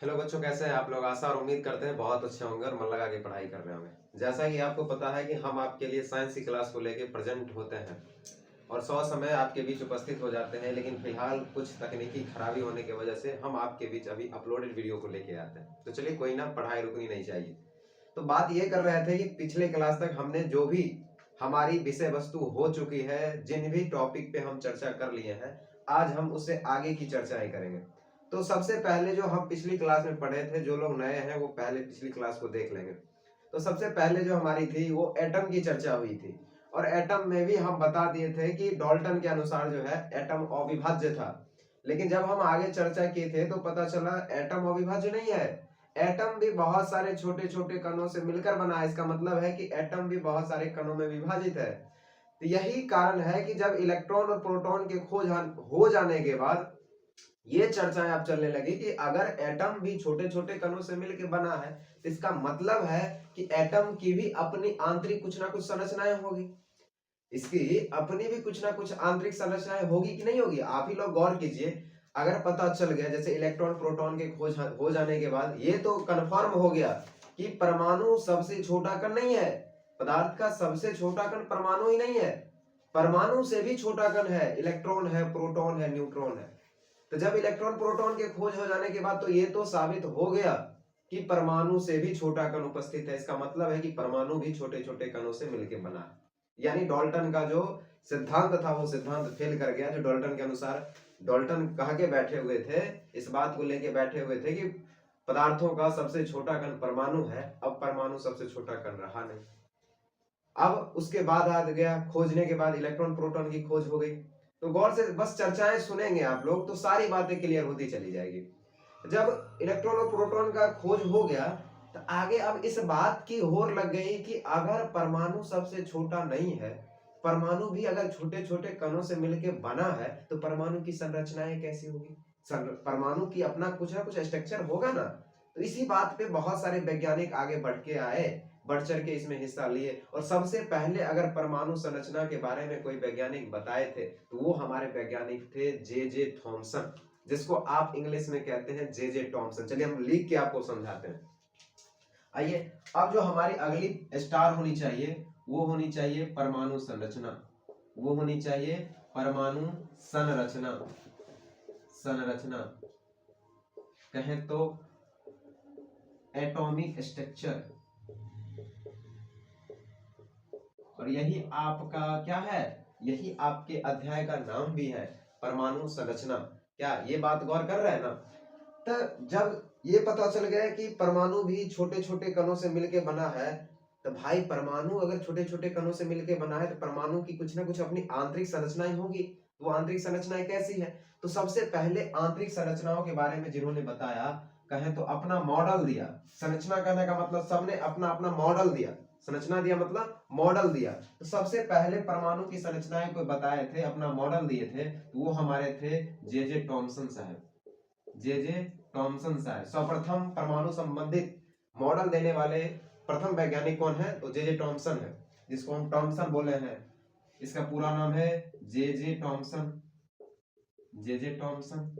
Hello बच्चों, कैसे हैं आप लोग। आशा और उम्मीद करते हैं बहुत अच्छे होंगे और मन लगा के पढ़ाई कर रहे होंगे। जैसा कि आपको पता है कि हम आपके लिए साइंस की क्लास को लेके प्रेजेंट होते हैं और सौ समय आपके बीच उपस्थित हो जाते हैं, लेकिन फिलहाल कुछ तकनीकी खराबी होने की वजह से हम आपके बीच अभी अपलोडेड वीडियो को लेके आते हैं। तो चलिए, कोई ना, पढ़ाई रुकनी नहीं चाहिए। तो बात ये कर रहे थे कि पिछले क्लास तक हमने जो भी हमारी विषय वस्तु हो चुकी है, जिन भी टॉपिक पे हम चर्चा कर लिए हैं, आज हम उससे आगे की चर्चाएं करेंगे। तो सबसे पहले जो हम पिछली क्लास में पढ़े थे, जो लोग नए हैं वो पहले पिछली क्लास को देख लेंगे। तो सबसे पहले जो हमारी थी वो एटम की चर्चा हुई थी और एटम में भी हम बता दिए थे कि डाल्टन के अनुसार जो है एटम अविभाज्य था। लेकिन जब हम आगे चर्चा किए थे तो पता चला एटम अविभाज्य नहीं है। एटम भी बहुत सारे छोटे छोटे कणों से मिलकर बना है। इसका मतलब है कि एटम भी बहुत सारे कणों में विभाजित है। तो यही कारण है कि जब इलेक्ट्रॉन और प्रोटॉन के खोज हो जाने के बाद ये चर्चाएं अब चलने लगी कि अगर एटम भी छोटे छोटे कणों से मिलकर बना है तो इसका मतलब है कि एटम की भी अपनी आंतरिक कुछ ना कुछ संरचनाएं होगी। इसकी अपनी भी कुछ ना कुछ आंतरिक संरचनाएं होगी कि नहीं होगी। आप ही लोग गौर कीजिए, अगर पता चल गया जैसे इलेक्ट्रॉन प्रोटॉन के खोज हो जाने के बाद ये तो कंफर्म हो गया कि परमाणु सबसे छोटा कण नहीं है। पदार्थ का सबसे छोटा कण परमाणु ही नहीं है, परमाणु से भी छोटा कण है। इलेक्ट्रॉन है, प्रोटॉन है, न्यूट्रॉन है। तो जब इलेक्ट्रॉन प्रोटॉन के खोज हो जाने के बाद तो ये तो साबित हो गया कि परमाणु से भी छोटा कण उपस्थित है। इसका मतलब है कि परमाणु भी छोटे छोटे कणों से मिलकर बना है। यानी डाल्टन का जो सिद्धांत था वो सिद्धांत फेल कर गया। जो डाल्टन के अनुसार डाल्टन कह के बैठे हुए थे, इस बात को लेके बैठे हुए थे कि पदार्थों का सबसे छोटा कण परमाणु है, अब परमाणु सबसे छोटा कण रहा नहीं। अब उसके बाद आ गया, खोजने के बाद इलेक्ट्रॉन प्रोटॉन की खोज हो गई। तो गौर से बस चर्चाएं सुनेंगे आप लोग तो सारी बातें क्लियर होती चली जाएगी। जब इलेक्ट्रॉन और प्रोटॉन का खोज हो गया तो आगे अब इस बात की होड़ लग गई कि अगर परमाणु सबसे छोटा नहीं है, परमाणु भी अगर छोटे छोटे कणों से मिलकर बना है तो परमाणु की संरचनाएं कैसी होगी। परमाणु की अपना कुछ ना कुछ स्ट्रक्चर होगा ना। तो इसी बात पे बहुत सारे वैज्ञानिक आगे बढ़ के आए, बढ़ चढ़ के इसमें हिस्सा लिए। और सबसे पहले अगर परमाणु संरचना के बारे में कोई वैज्ञानिक बताए थे तो वो हमारे वैज्ञानिक थे जे थॉमसन, जिसको आप इंग्लिश में कहते हैं जे टॉमसन। चलिए हम लिख के आपको समझाते हैं। आइए, अब जो हमारी अगली स्टार होनी चाहिए वो होनी चाहिए परमाणु संरचना। वो होनी चाहिए परमाणु संरचना। संरचना कहें तो एटॉमिक स्ट्रक्चर। और यही आपका क्या है, यही आपके अध्याय का नाम भी है, परमाणु संरचना। क्या ये बात गौर कर रहे हैं ना। तो जब ये पता चल गया कि परमाणु भी छोटे छोटे कणों से मिलके बना है, तो भाई परमाणु अगर छोटे छोटे कणों से मिलके बना है तो परमाणु की कुछ ना कुछ अपनी आंतरिक संरचनाएं होगी। वो आंतरिक संरचनाएं कैसी है। तो सबसे पहले आंतरिक संरचनाओं के बारे में जिन्होंने बताया, कहें तो अपना मॉडल दिया। संरचना कहने का मतलब सबने अपना अपना मॉडल दिया। संरचना दिया मतलब मॉडल दिया। तो सबसे पहले परमाणु की संरचनाएं को बताए थे, अपना मॉडल दिए थे, तो वो हमारे थे जे टॉमसन साहब। जे टॉमसन साहब सर्वप्रथम परमाणु संबंधित मॉडल देने वाले प्रथम वैज्ञानिक कौन है, तो जे टॉमसन है, जिसको हम टॉमसन बोले हैं। इसका पूरा नाम है जे टॉमसन। जे टॉमसन।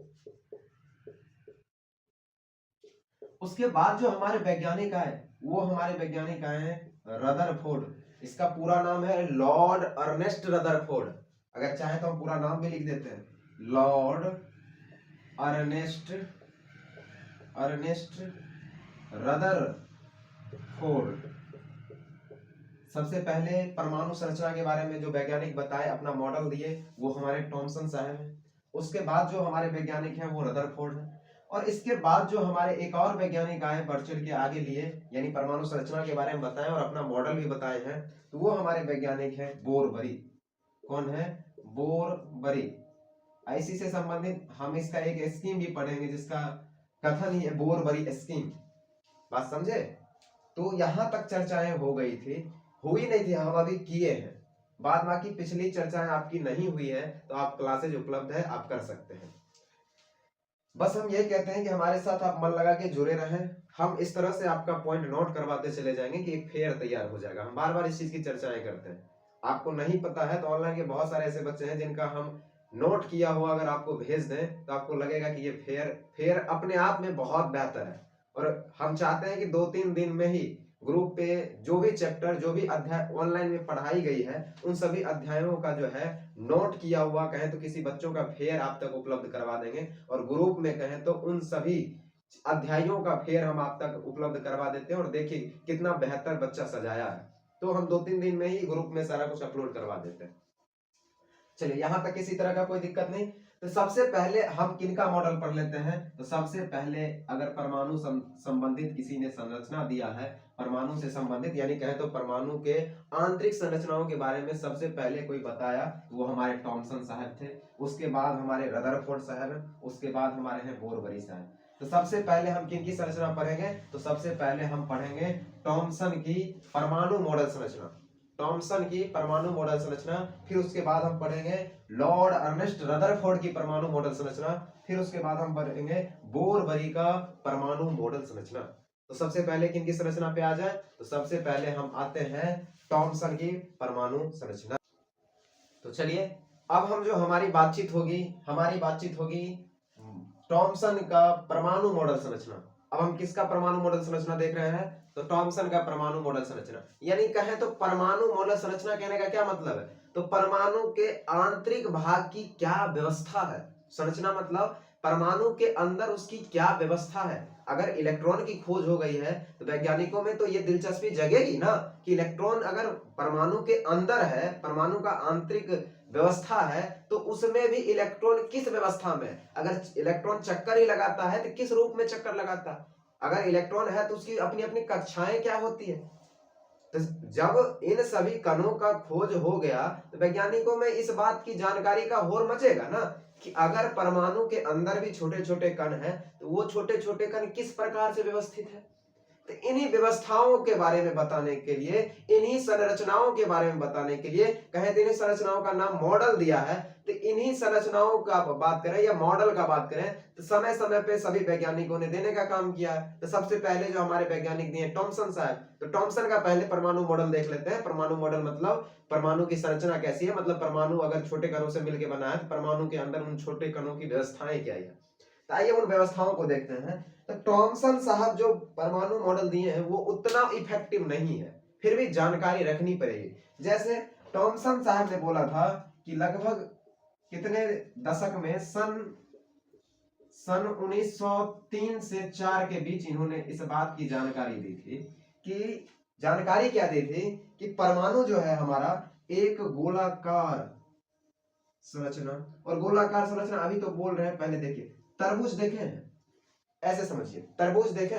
उसके बाद जो हमारे वैज्ञानिक आए वो हमारे वैज्ञानिक आए हैं रदरफोर्ड। इसका पूरा नाम है लॉर्ड अर्नेस्ट रदरफोर्ड। अगर चाहे तो हम पूरा नाम भी लिख देते हैं, लॉर्ड अर्नेस्ट अर्नेस्ट रदरफोर्ड। सबसे पहले परमाणु संरचना के बारे में जो वैज्ञानिक बताए, अपना मॉडल दिए, वो हमारे टॉमसन साहब हैं। उसके बाद जो हमारे वैज्ञानिक हैं वो रदरफोर्ड है। और इसके बाद जो हमारे एक और वैज्ञानिक आए, बढ़ चढ़ के आगे लिए, यानी परमाणु संरचना के बारे में बताएं और अपना मॉडल भी बताए हैं, तो वो हमारे वैज्ञानिक हैं बोरबरी। कौन है, बोरबरी। इसी से संबंधित हम इसका एक स्कीम भी पढ़ेंगे जिसका कथन ही है बोरबरी स्कीम। बात समझे। तो यहां तक चर्चाएं हो गई थी, हुई नहीं थी, हम अभी किए हैं। बाद बाकी पिछली चर्चाएं आपकी नहीं हुई है तो आप क्लासेज उपलब्ध है, आप कर सकते हैं। बस हम ये कहते हैं कि हमारे साथ आप मन लगा के जुड़े रहें। हम इस तरह से आपका पॉइंट नोट करवाते चले जाएंगे कि एक फेयर तैयार हो जाएगा। हम बार बार इस चीज की चर्चाएं करते हैं। आपको नहीं पता है तो ऑनलाइन के बहुत सारे ऐसे बच्चे हैं जिनका हम नोट किया हुआ अगर आपको भेज दें तो आपको लगेगा कि ये फेयर अपने आप में बहुत बेहतर है। और हम चाहते हैं कि 2-3 दिन में ही ग्रुप पे जो भी चैप्टर, जो भी अध्याय ऑनलाइन में पढ़ाई गई है, उन सभी अध्यायों का जो है नोट किया हुआ कहें तो किसी बच्चों का फेयर आप तक उपलब्ध करवा देंगे, और ग्रुप में कहें तो उन सभी अध्यायों का फेयर हम आप तक उपलब्ध करवा देते हैं। और देखिए कितना बेहतर बच्चा सजाया है, तो हम 2-3 दिन में ही ग्रुप में सारा कुछ अपलोड करवा देते हैं। चलिए यहाँ तक किसी तरह का कोई दिक्कत नहीं। तो सबसे पहले हम किनका मॉडल पढ़ लेते हैं। तो सबसे पहले अगर परमाणु संबंधित किसी ने संरचना दिया है, परमाणु से संबंधित यानी कहे तो परमाणु के आंतरिक संरचनाओं के बारे में सबसे पहले कोई बताया, वो हमारे टॉमसन साहब थे। उसके बाद हमारे रदरफोर्ड साहब, उसके बाद हमारे हैं बोरबरी साहब। तो सबसे पहले हम किनकी संरचना पढ़ेंगे। तो सबसे पहले हम पढ़ेंगे टॉमसन की परमाणु मॉडल संरचना, टॉमसन की परमाणु मॉडल संरचना। फिर उसके बाद हम पढ़ेंगे लॉर्ड अर्नेस्ट रदरफोर्ड की परमाणु मॉडल संरचना। फिर उसके बाद हम पढ़ेंगे बोरबरी का परमाणु मॉडल संरचना। तो सबसे पहले किनकी संरचना पे आ जाए। तो सबसे पहले हम आते हैं टॉमसन की परमाणु संरचना। तो चलिए अब हम जो हमारी बातचीत होगी टॉमसन का परमाणु मॉडल संरचना। अब हम किसका परमाणु मॉडल संरचना देख रहे हैं। तो टॉमसन का परमाणु मॉडल संरचना, यानी कहें तो परमाणु मॉडल संरचना कहने का क्या मतलब है। तो परमाणु के आंतरिक भाग की क्या व्यवस्था है। संरचना मतलब परमाणु के अंदर उसकी क्या व्यवस्था है। अगर इलेक्ट्रॉन की खोज हो गई है तो वैज्ञानिकों में तो ये दिलचस्पी जगेगी ना कि इलेक्ट्रॉन अगर परमाणु के अंदर है, परमाणु का आंतरिक व्यवस्था है, तो उसमें भी इलेक्ट्रॉन किस व्यवस्था में। अगर इलेक्ट्रॉन चक्कर ही लगाता है तो किस रूप में चक्कर लगाता है। अगर इलेक्ट्रॉन है तो उसकी अपनी अपनी कक्षाएं क्या होती है। तो जब इन सभी कणों का खोज हो गया तो वैज्ञानिकों में इस बात की जानकारी का होर मचेगा ना कि अगर परमाणु के अंदर भी छोटे छोटे कण हैं तो वो छोटे छोटे कण किस प्रकार से व्यवस्थित है। तो इन्हीं व्यवस्थाओं के बारे में बताने के लिए, इन्हीं संरचनाओं के बारे में बताने के लिए कहें तो इन्हीं संरचनाओं का नाम मॉडल दिया है। तो इन्हीं संरचनाओं का बात करें या मॉडल का बात करें तो समय समय पे सभी वैज्ञानिकों ने देने का काम किया है। तो सबसे पहले जो हमारे वैज्ञानिक दिए टॉमसन साहब, तो टॉमसन का पहले परमाणु मॉडल देख लेते हैं। परमाणु मॉडल मतलब परमाणु की संरचना कैसी है, मतलब परमाणु अगर छोटे कणों से मिलकर बना है तो परमाणु के अंदर उन छोटे कणों की व्यवस्थाएं क्या है। तो आइए उन व्यवस्थाओं को देखते हैं। तो टॉमसन साहब जो परमाणु मॉडल दिए हैं वो उतना इफेक्टिव नहीं है, फिर भी जानकारी रखनी पड़ेगी। जैसे टॉमसन साहब ने बोला था कि लगभग कितने दशक में सन 1903 से 4 के बीच इन्होंने इस बात की जानकारी दी थी कि जानकारी क्या दी थी कि परमाणु जो है हमारा एक गोलाकार संरचना, और गोलाकार संरचना अभी तो बोल रहे हैं, पहले देखिए तरबूज देखे हैं, ऐसे समझिए तरबूज देखें।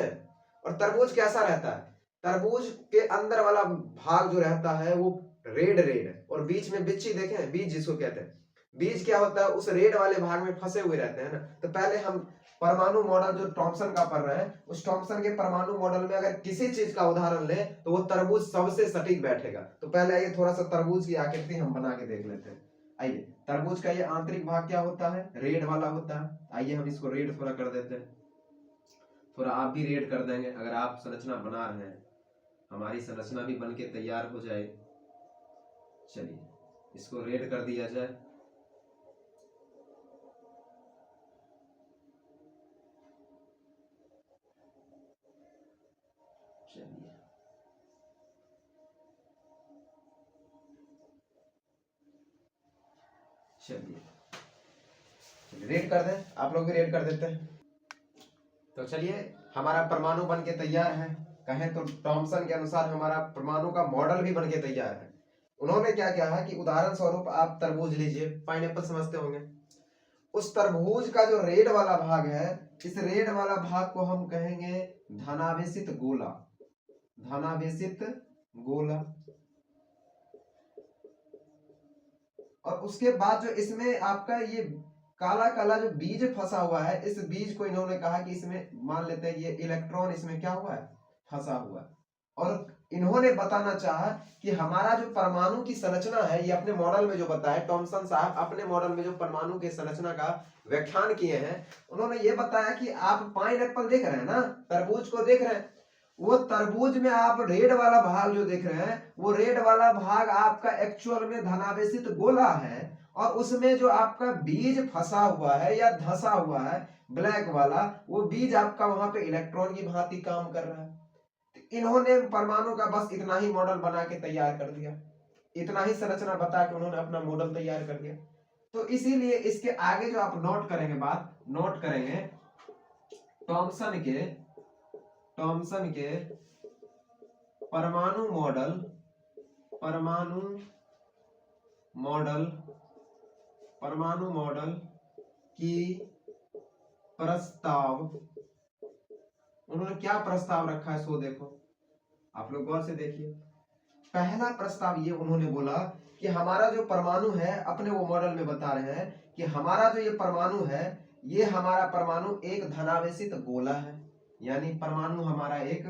और तरबूज कैसा रहता है। तरबूज के अंदर वाला भाग जो रहता है वो रेड रेड है, और बीच में बिच्ची देखें, बीज जिसको कहते हैं, बीज क्या होता है उस रेड वाले भाग में फंसे हुए रहते हैं ना। तो पहले हम परमाणु मॉडल जो टॉमसन का पढ़ रहे हैं, उस टॉमसन के परमाणु मॉडल में अगर किसी चीज का उदाहरण ले तो वो तरबूज सबसे सटीक बैठेगा। तो पहले आइए थोड़ा सा तरबूज की आकृति हम बना के देख लेते हैं। आइए तरबूज का ये आंतरिक भाग क्या होता है, रेड वाला होता है। आइए हम इसको रेड थोड़ा कर देते हैं, थोड़ा आप भी रेड कर देंगे अगर आप संरचना बना रहे हैं, हमारी संरचना भी बन के तैयार हो जाए। चलिए इसको रेड कर दिया जाए। चलिए चलिए रेड कर दें, आप लोग भी रेड कर देते हैं। तो चलिए हमारा परमाणु बन के तैयार है। कहें तो टॉमसन के अनुसार हमारा परमाणु का मॉडल भी बन के तैयार है। उन्होंने क्या किया है कि उदाहरण स्वरूप आप तरबूज लीजिए, पाइनएप्पल समझते होंगे। उस तरबूज का जो रेड वाला भाग है, इस रेड वाला भाग को हम कहेंगे धनावेशित गोला, धनावेशित गोला। और उसके बाद जो इसमें आपका ये काला काला जो बीज फंसा हुआ है, इस बीज को इन्होंने कहा कि इसमें मान लेते हैं ये इलेक्ट्रॉन इसमें क्या हुआ है, फंसा हुआ है। और इन्होंने बताना चाहा कि हमारा जो परमाणु की संरचना है, ये अपने मॉडल में जो बताया टॉमसन साहब अपने मॉडल में जो परमाणु के संरचना का व्याख्यान किए हैं, उन्होंने ये बताया कि आप पाइनएप्पल देख रहे हैं ना, तरबूज को देख रहे हैं, वो तरबूज में आप रेड वाला भाग जो देख रहे हैं, वो रेड वाला भाग आपका एक्चुअल में धनावेशित गोला है। और उसमें जो आपका बीज फंसा हुआ है या धंसा हुआ है ब्लैक वाला, वो बीज आपका वहां पे इलेक्ट्रॉन की भांति काम कर रहा है। तो इन्होंने परमाणु का बस इतना ही मॉडल बना के तैयार कर दिया, इतना ही संरचना बता के उन्होंने अपना मॉडल तैयार कर दिया। तो इसीलिए इसके आगे जो आप नोट करेंगे, बात नोट करेंगे, थॉमसन के परमाणु मॉडल की प्रस्ताव, उन्होंने क्या प्रस्ताव रखा है सो देखो, आप लोग गौर से देखिए। पहला प्रस्ताव ये उन्होंने बोला कि हमारा जो परमाणु है, अपने वो मॉडल में बता रहे हैं कि हमारा जो ये परमाणु है, ये हमारा परमाणु एक धनावेशित गोला है। यानी परमाणु हमारा एक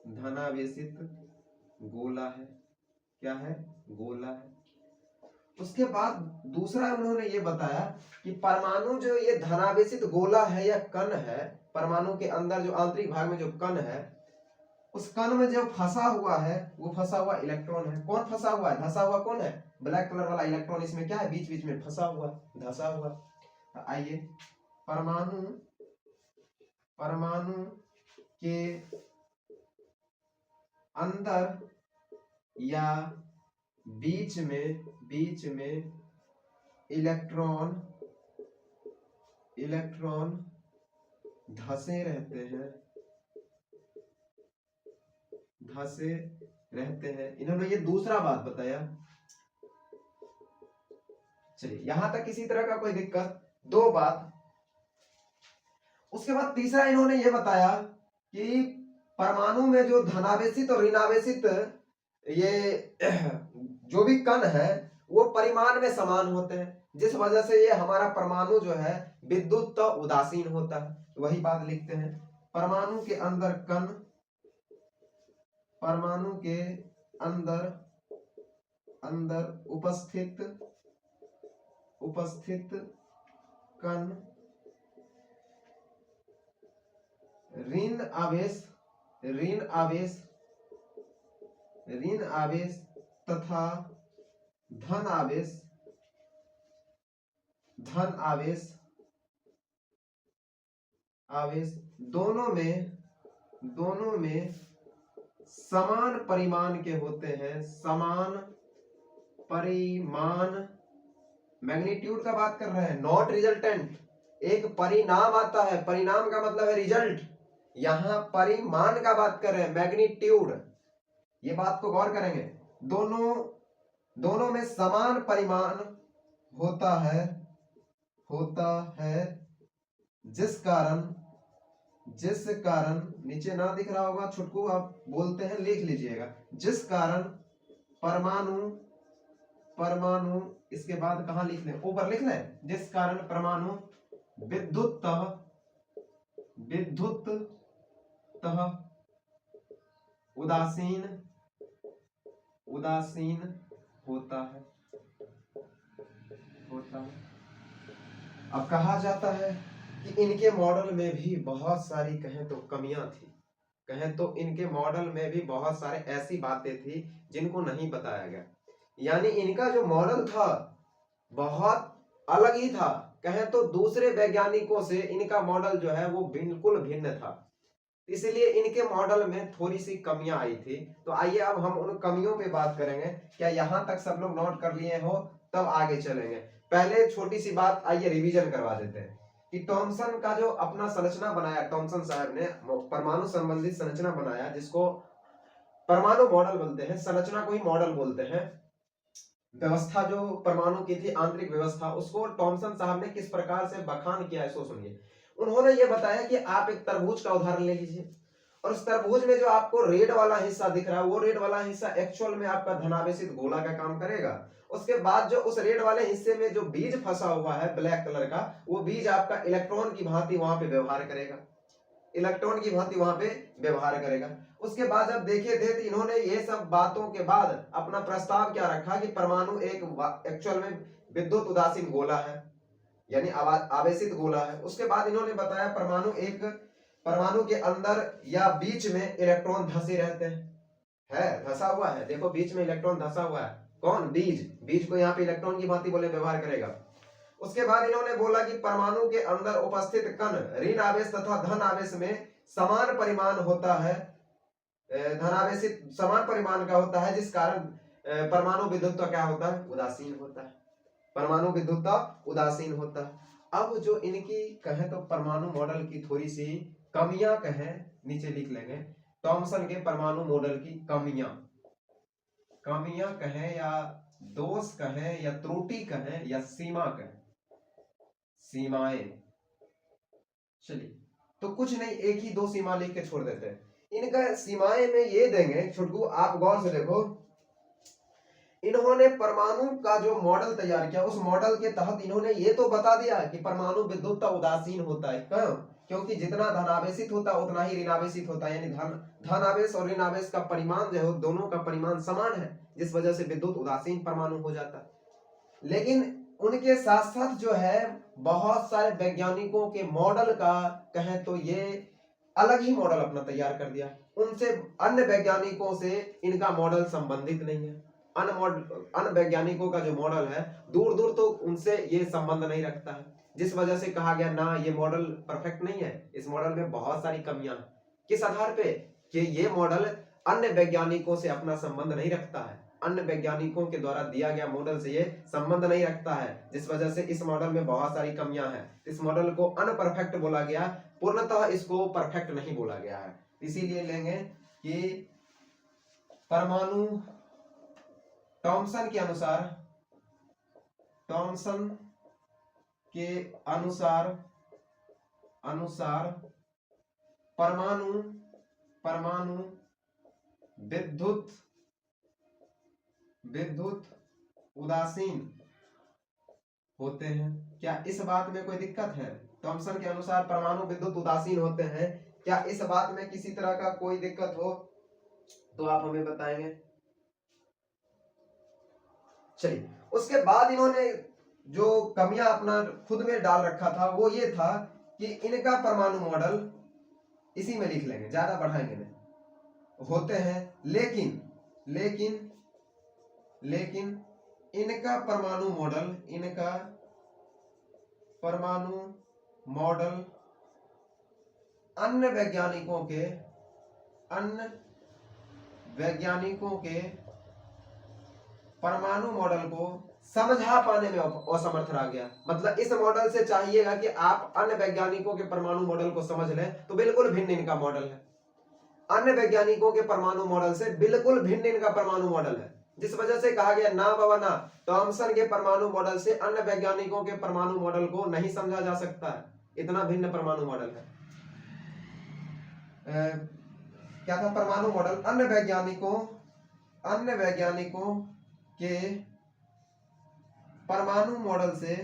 धनावेशित गोला है। क्या है? गोला है। उसके बाद दूसरा उन्होंने ये बताया कि परमाणु जो ये धनावेशित गोला है या कण है, परमाणु के अंदर जो आंतरिक भाग में जो कण है, उस कण में जो फंसा हुआ है वो फंसा हुआ इलेक्ट्रॉन है। कौन फंसा हुआ है? धंसा हुआ कौन है? ब्लैक कलर वाला इलेक्ट्रॉन इसमें क्या है? बीच बीच में फंसा हुआ, धंसा हुआ। तो आइए, परमाणु के अंदर या बीच में इलेक्ट्रॉन धंसे रहते हैं। इन्होंने ये दूसरा बात बताया। चलिए, यहां तक किसी तरह का कोई दिक्कत? दो बात। उसके बाद तीसरा इन्होंने ये बताया कि परमाणु में जो धनावेशित और ऋणावेशित ये जो भी कण है वो परिमाण में समान होते हैं, जिस वजह से ये हमारा परमाणु जो है विद्युत तो उदासीन होता है। वही बात लिखते हैं, परमाणु के अंदर उपस्थित कण ऋण आवेश तथा धन आवेश दोनों में समान परिमाण के होते हैं। समान परिमाण, मैग्नीट्यूड का बात कर रहे हैं, नॉट रिजल्टेंट। एक परिणाम आता है, परिणाम का मतलब है रिजल्ट, यहां परिमाण का बात कर रहे हैं, मैग्नीट्यूड। ये बात को गौर करेंगे, दोनों में समान परिमाण होता है, जिस कारण नीचे ना दिख रहा होगा छुटकू, आप बोलते हैं, लिख लीजिएगा। जिस कारण परमाणु इसके बाद कहां लिख लें? ऊपर लिख लें। जिस कारण परमाणु विद्युतः उदासीन होता है। अब कहा जाता है कि इनके मॉडल में भी बहुत सारी कहें तो कमियां थी, कहें तो इनके मॉडल में भी बहुत सारे ऐसी बातें थी जिनको नहीं बताया गया। यानी इनका जो मॉडल था बहुत अलग ही था, कहें तो दूसरे वैज्ञानिकों से इनका मॉडल जो है वो बिल्कुल भिन्न था, इसलिए इनके मॉडल में थोड़ी सी कमियां आई थी। तो आइए अब हम उन कमियों पे बात करेंगे। क्या यहां तक सब लोग नोट कर लिए हो? तब आगे चलेंगे। पहले छोटी सी बात आइए रिवीजन करवा देते हैं कि थॉमसन का जो अपना संरचना बनाया, थॉमसन साहब ने परमाणु संबंधित संरचना बनाया, जिसको परमाणु मॉडल बोलते हैं, संरचना को ही मॉडल बोलते हैं। व्यवस्था जो परमाणु की थी, आंतरिक व्यवस्था, उसको थॉमसन साहब ने किस प्रकार से बखान किया है सो सुनिए। उन्होंने ये बताया कि आप एक तरबूज का उदाहरण ले लीजिए, और उस तरबूज में जो आपको रेड वाला हिस्सा दिख रहा है, वो रेड वाला हिस्सा एक्चुअल में आपका धनावेशित गोला का काम करेगा। उसके बाद जो उस रेड वाले हिस्से में जो बीज फंसा हुआ है ब्लैक कलर का, वो बीज आपका इलेक्ट्रॉन की भांति वहां पे व्यवहार करेगा, उसके बाद जब देखे थे तो इन्होंने ये सब बातों के बाद अपना प्रस्ताव क्या रखा कि परमाणु एक एक्चुअल में विद्युत उदासीन गोला है, यानी आवेशित गोला है। उसके बाद इन्होंने बताया परमाणु एक परमाणु के अंदर या बीच में इलेक्ट्रॉन धंसे रहते हैं, है धंसा हुआ है, देखो बीच में इलेक्ट्रॉन धंसा हुआ है, कौन, बीज, बीज को यहाँ पे इलेक्ट्रॉन की भांति बोले व्यवहार करेगा। उसके बाद इन्होंने बोला कि परमाणु के अंदर उपस्थित कण ऋण आवेश तथा धन आवेश में समान परिमाण होता है, धन आवेश समान परिमाण का होता है, जिस कारण परमाणु विद्युत्व क्या होता है, उदासीन होता है, परमाणु विद्युत्व उदासीन होता है। अब जो इनकी कहें तो परमाणु मॉडल की थोड़ी सी कमियां कहें, नीचे लिख लेंगे, थॉमसन के परमाणु मॉडल की कमियां, कमियां कहें या दोष कहें या त्रुटि कहें या सीमा कहें, सीमाएं, चलिए तो कुछ नहीं, एक ही दो सीमा लिख के छोड़ देते हैं। इनका सीमाएं में ये देंगे छोटू, आप गौर से देखो, इन्होंने परमाणु का जो मॉडल तैयार किया उस मॉडल के तहत इन्होंने ये तो बता दिया कि परमाणु विद्युत्व उदासीन होता है, क्यों, क्योंकि जितना धनावेशित होता है उतना ही ऋणावेशित होता है, यानी धनावेश और ऋणावेश का परिमाण जो है दोनों का परिमाण समान है, जिस वजह से विद्युत उदासीन परमाणु हो जाता है। लेकिन उनके साथ साथ जो है बहुत सारे वैज्ञानिकों के मॉडल का कहें तो ये अलग ही मॉडल अपना तैयार कर दिया, उनसे अन्य वैज्ञानिकों से इनका मॉडल संबंधित नहीं है, अन्य वैज्ञानिकों का जो मॉडल है दूर दूर तो उनसे ये संबंध नहीं रखता है, जिस वजह से कहा गया ना ये मॉडल परफेक्ट नहीं है, इस मॉडल में बहुत सारी कमियां हैं। किस आधार पे, कि ये मॉडल अन्य वैज्ञानिकों से अपना संबंध नहीं रखता है, अन्य वैज्ञानिकों के द्वारा दिया गया मॉडल से ये संबंध नहीं रखता है, जिस वजह से इस मॉडल में बहुत सारी कमियां हैं, इस मॉडल को अनपरफेक्ट बोला गया, पूर्णतः इसको परफेक्ट नहीं बोला गया है। इसीलिए लेंगे कि परमाणु थॉमसन के अनुसार, थॉमसन के अनुसार परमाणु विद्युत उदासीन होते हैं। क्या इस बात में कोई दिक्कत है? थॉमसन के अनुसार परमाणु विद्युत उदासीन होते हैं, क्या इस बात में किसी तरह का कोई दिक्कत हो तो आप हमें बताएंगे। चलिए, उसके बाद इन्होंने जो कमियां अपना खुद में डाल रखा था वो ये था कि इनका परमाणु मॉडल, इसी में लिख लेंगे, ज्यादा बढ़ाएंगे नहीं, होते हैं, लेकिन इनका परमाणु मॉडल अन्य वैज्ञानिकों के परमाणु मॉडल को समझा पाने में असमर्थ रह गया। मतलब इस मॉडल से चाहिएगा कि आप अन्य वैज्ञानिकों के परमाणु मॉडल को समझ लें तो बिल्कुल भिन्न इनका मॉडल है, अन्य वैज्ञानिकों के परमाणु मॉडल से बिल्कुल भिन्न इनका परमाणु मॉडल है, जिस वजह से कहा गया ना बाबा ना, थॉमसन के परमाणु मॉडल से अन्य वैज्ञानिकों के परमाणु मॉडल को नहीं समझा जा सकता है, इतना भिन्न परमाणु मॉडल है। क्या था परमाणु मॉडल? अन्य वैज्ञानिकों के परमाणु मॉडल से,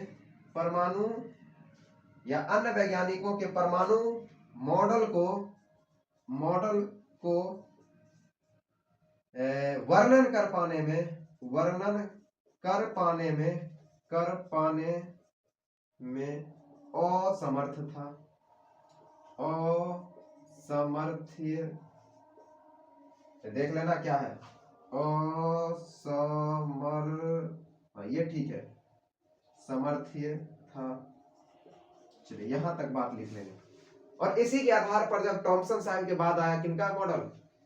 या अन्य वैज्ञानिकों के परमाणु मॉडल को वर्णन कर पाने में असमर्थ था, असमर्थ्य, देख लेना क्या है, ये ठीक है, समर्थ्य था। चलिए यहां तक बात लिख लेंगे। और इसी के आधार पर जब थॉमसन साहब के बाद आया किनका मॉडल,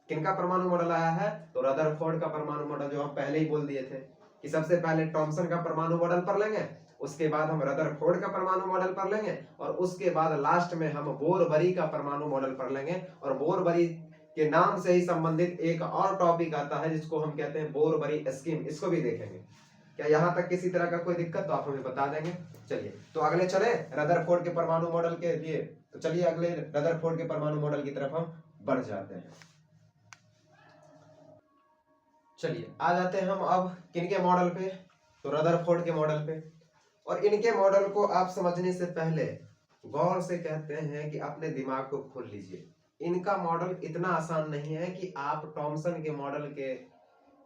किनका परमाणु मॉडल आया है, तो रदरफोर्ड का परमाणु मॉडल, जो हम पहले ही बोल दिए थे कि सबसे पहले थॉमसन का परमाणु मॉडल पढ़ लेंगे, उसके बाद हम रदरफोर्ड का परमाणु मॉडल पढ़ लेंगे, और उसके बाद लास्ट में हम बोरबरी का परमाणु मॉडल पढ़ लेंगे। और बोरबरी के नाम से ही संबंधित एक और टॉपिक आता है जिसको हम कहते हैं बोरबरी स्कीम, इसको भी देखेंगे। क्या यहाँ तक किसी तरह का कोई दिक्कत तो आप हमें बता देंगे। चलिए तो अगले चले रदरफोर्ड के परमाणु मॉडल के लिए, तो चलिए अगले रदरफोर्ड के परमाणु मॉडल की तरफ हम बढ़ जाते हैं। चलिए आ जाते हैं हम अब किनके मॉडल पे, तो रदरफोर्ड के मॉडल पे। और इनके मॉडल को आप समझने से पहले गौर से कहते हैं कि अपने दिमाग को खोल लीजिए। इनका मॉडल इतना आसान नहीं है कि आप थॉमसन के मॉडल के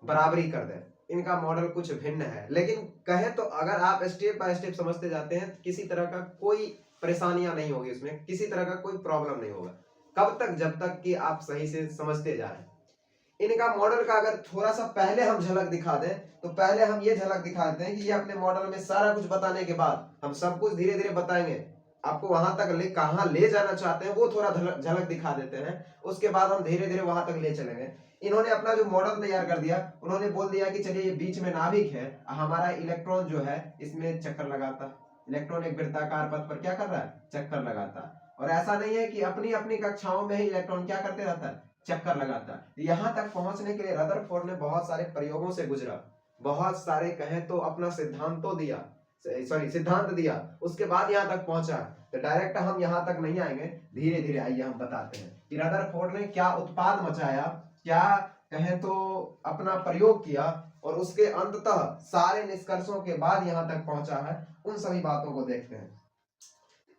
बराबरी कर दें, इनका मॉडल कुछ भिन्न है। लेकिन कहे तो अगर आप स्टेप बाय स्टेप समझते जाते हैं किसी तरह का कोई परेशानियां नहीं होगी, उसमें किसी तरह का कोई प्रॉब्लम नहीं होगा। कब तक? जब तक कि आप सही से समझते जा रहे हैं। इनका मॉडल का अगर थोड़ा सा पहले हम झलक दिखा दें, तो पहले हम ये झलक दिखा देते हैं कि ये अपने मॉडल में सारा कुछ बताने के बाद हम सब कुछ धीरे धीरे बताएंगे, आपको वहां तक कहां ले जाना चाहते हैं वो थोड़ा झलक दिखा देते हैं, उसके बाद हम धीरे धीरे वहां तक ले चलेंगे। इन्होंने अपना जो मॉडल तैयार कर दिया, उन्होंने बोल दिया कि चलिए ये बीच में नाभिक है, हमारा इलेक्ट्रॉन जो है इसमें चक्कर लगाता है, इलेक्ट्रॉन एक वृत्ताकार पथ पर क्या कर रहा है? चक्कर लगाता है। और ऐसा नहीं है कि अपनी अपनी कक्षाओं में ही इलेक्ट्रॉन क्या करते रहता है? चक्कर लगाता है। यहां तक पहुंचने के लिए रदरफोर्ड ने बहुत सारे प्रयोगों से गुजरा, बहुत सारे कहें तो अपना सिद्धांत दिया, उसके बाद यहां तक पहुंचा। तो डायरेक्ट हम यहां तक नहीं आएंगे, धीरे धीरे आइए हम बताते हैं कि रदरफोर्ड ने क्या उत्पाद मचाया, क्या कहें तो अपना प्रयोग किया, और उसके अंततः सारे निष्कर्षों के बाद यहां तक पहुंचा है। उन सभी बातों को देखते हैं।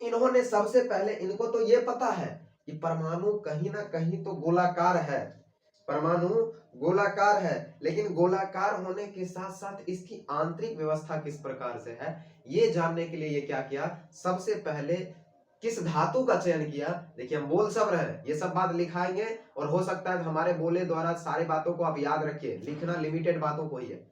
इन्होंने सबसे पहले, इनको तो ये पता है कि परमाणु कहीं ना कहीं तो गोलाकार है, परमाणु गोलाकार है, लेकिन गोलाकार होने के साथ साथ इसकी आंतरिक व्यवस्था किस प्रकार से है, ये जानने के लिए ये क्या किया, सबसे पहले किस धातु का चयन किया। देखिए हम बोल सब रहे हैं, ये सब बात लिखाएंगे, और हो सकता है हमारे बोले द्वारा सारे बातों को आप याद रखिए, लिखना लिमिटेड बातों को ही है।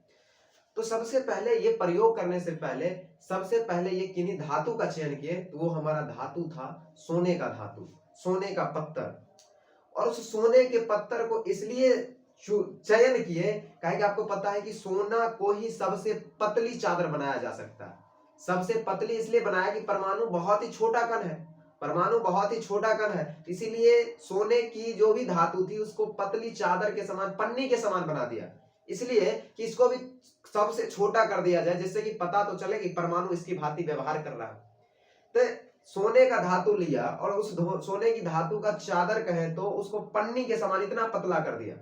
तो सबसे पहले ये प्रयोग करने से पहले सबसे पहले ये किन्हीं धातु का चयन किए, तो वो हमारा धातु था सोने का धातु, सोने का पत्थर। और उस सोने के पत्थर को इसलिए चयन किए कि आपको पता है कि सोना को ही सबसे पतली चादर बनाया जा सकता है। सबसे पतली इसलिए बनाया कि परमाणु बहुत ही छोटा कण है, परमाणु बहुत ही छोटा कण है, इसीलिए सोने की जो भी धातु थी उसको पतली चादर के समान, पन्नी के समान बना दिया, इसलिए कि इसको भी सबसे छोटा कर दिया जाए, जिससे कि पता तो चले कि परमाणु इसकी भांति व्यवहार कर रहा है। तो सोने का धातु लिया और उस सोने की धातु का चादर कहें तो उसको पन्नी के समान इतना पतला कर दिया,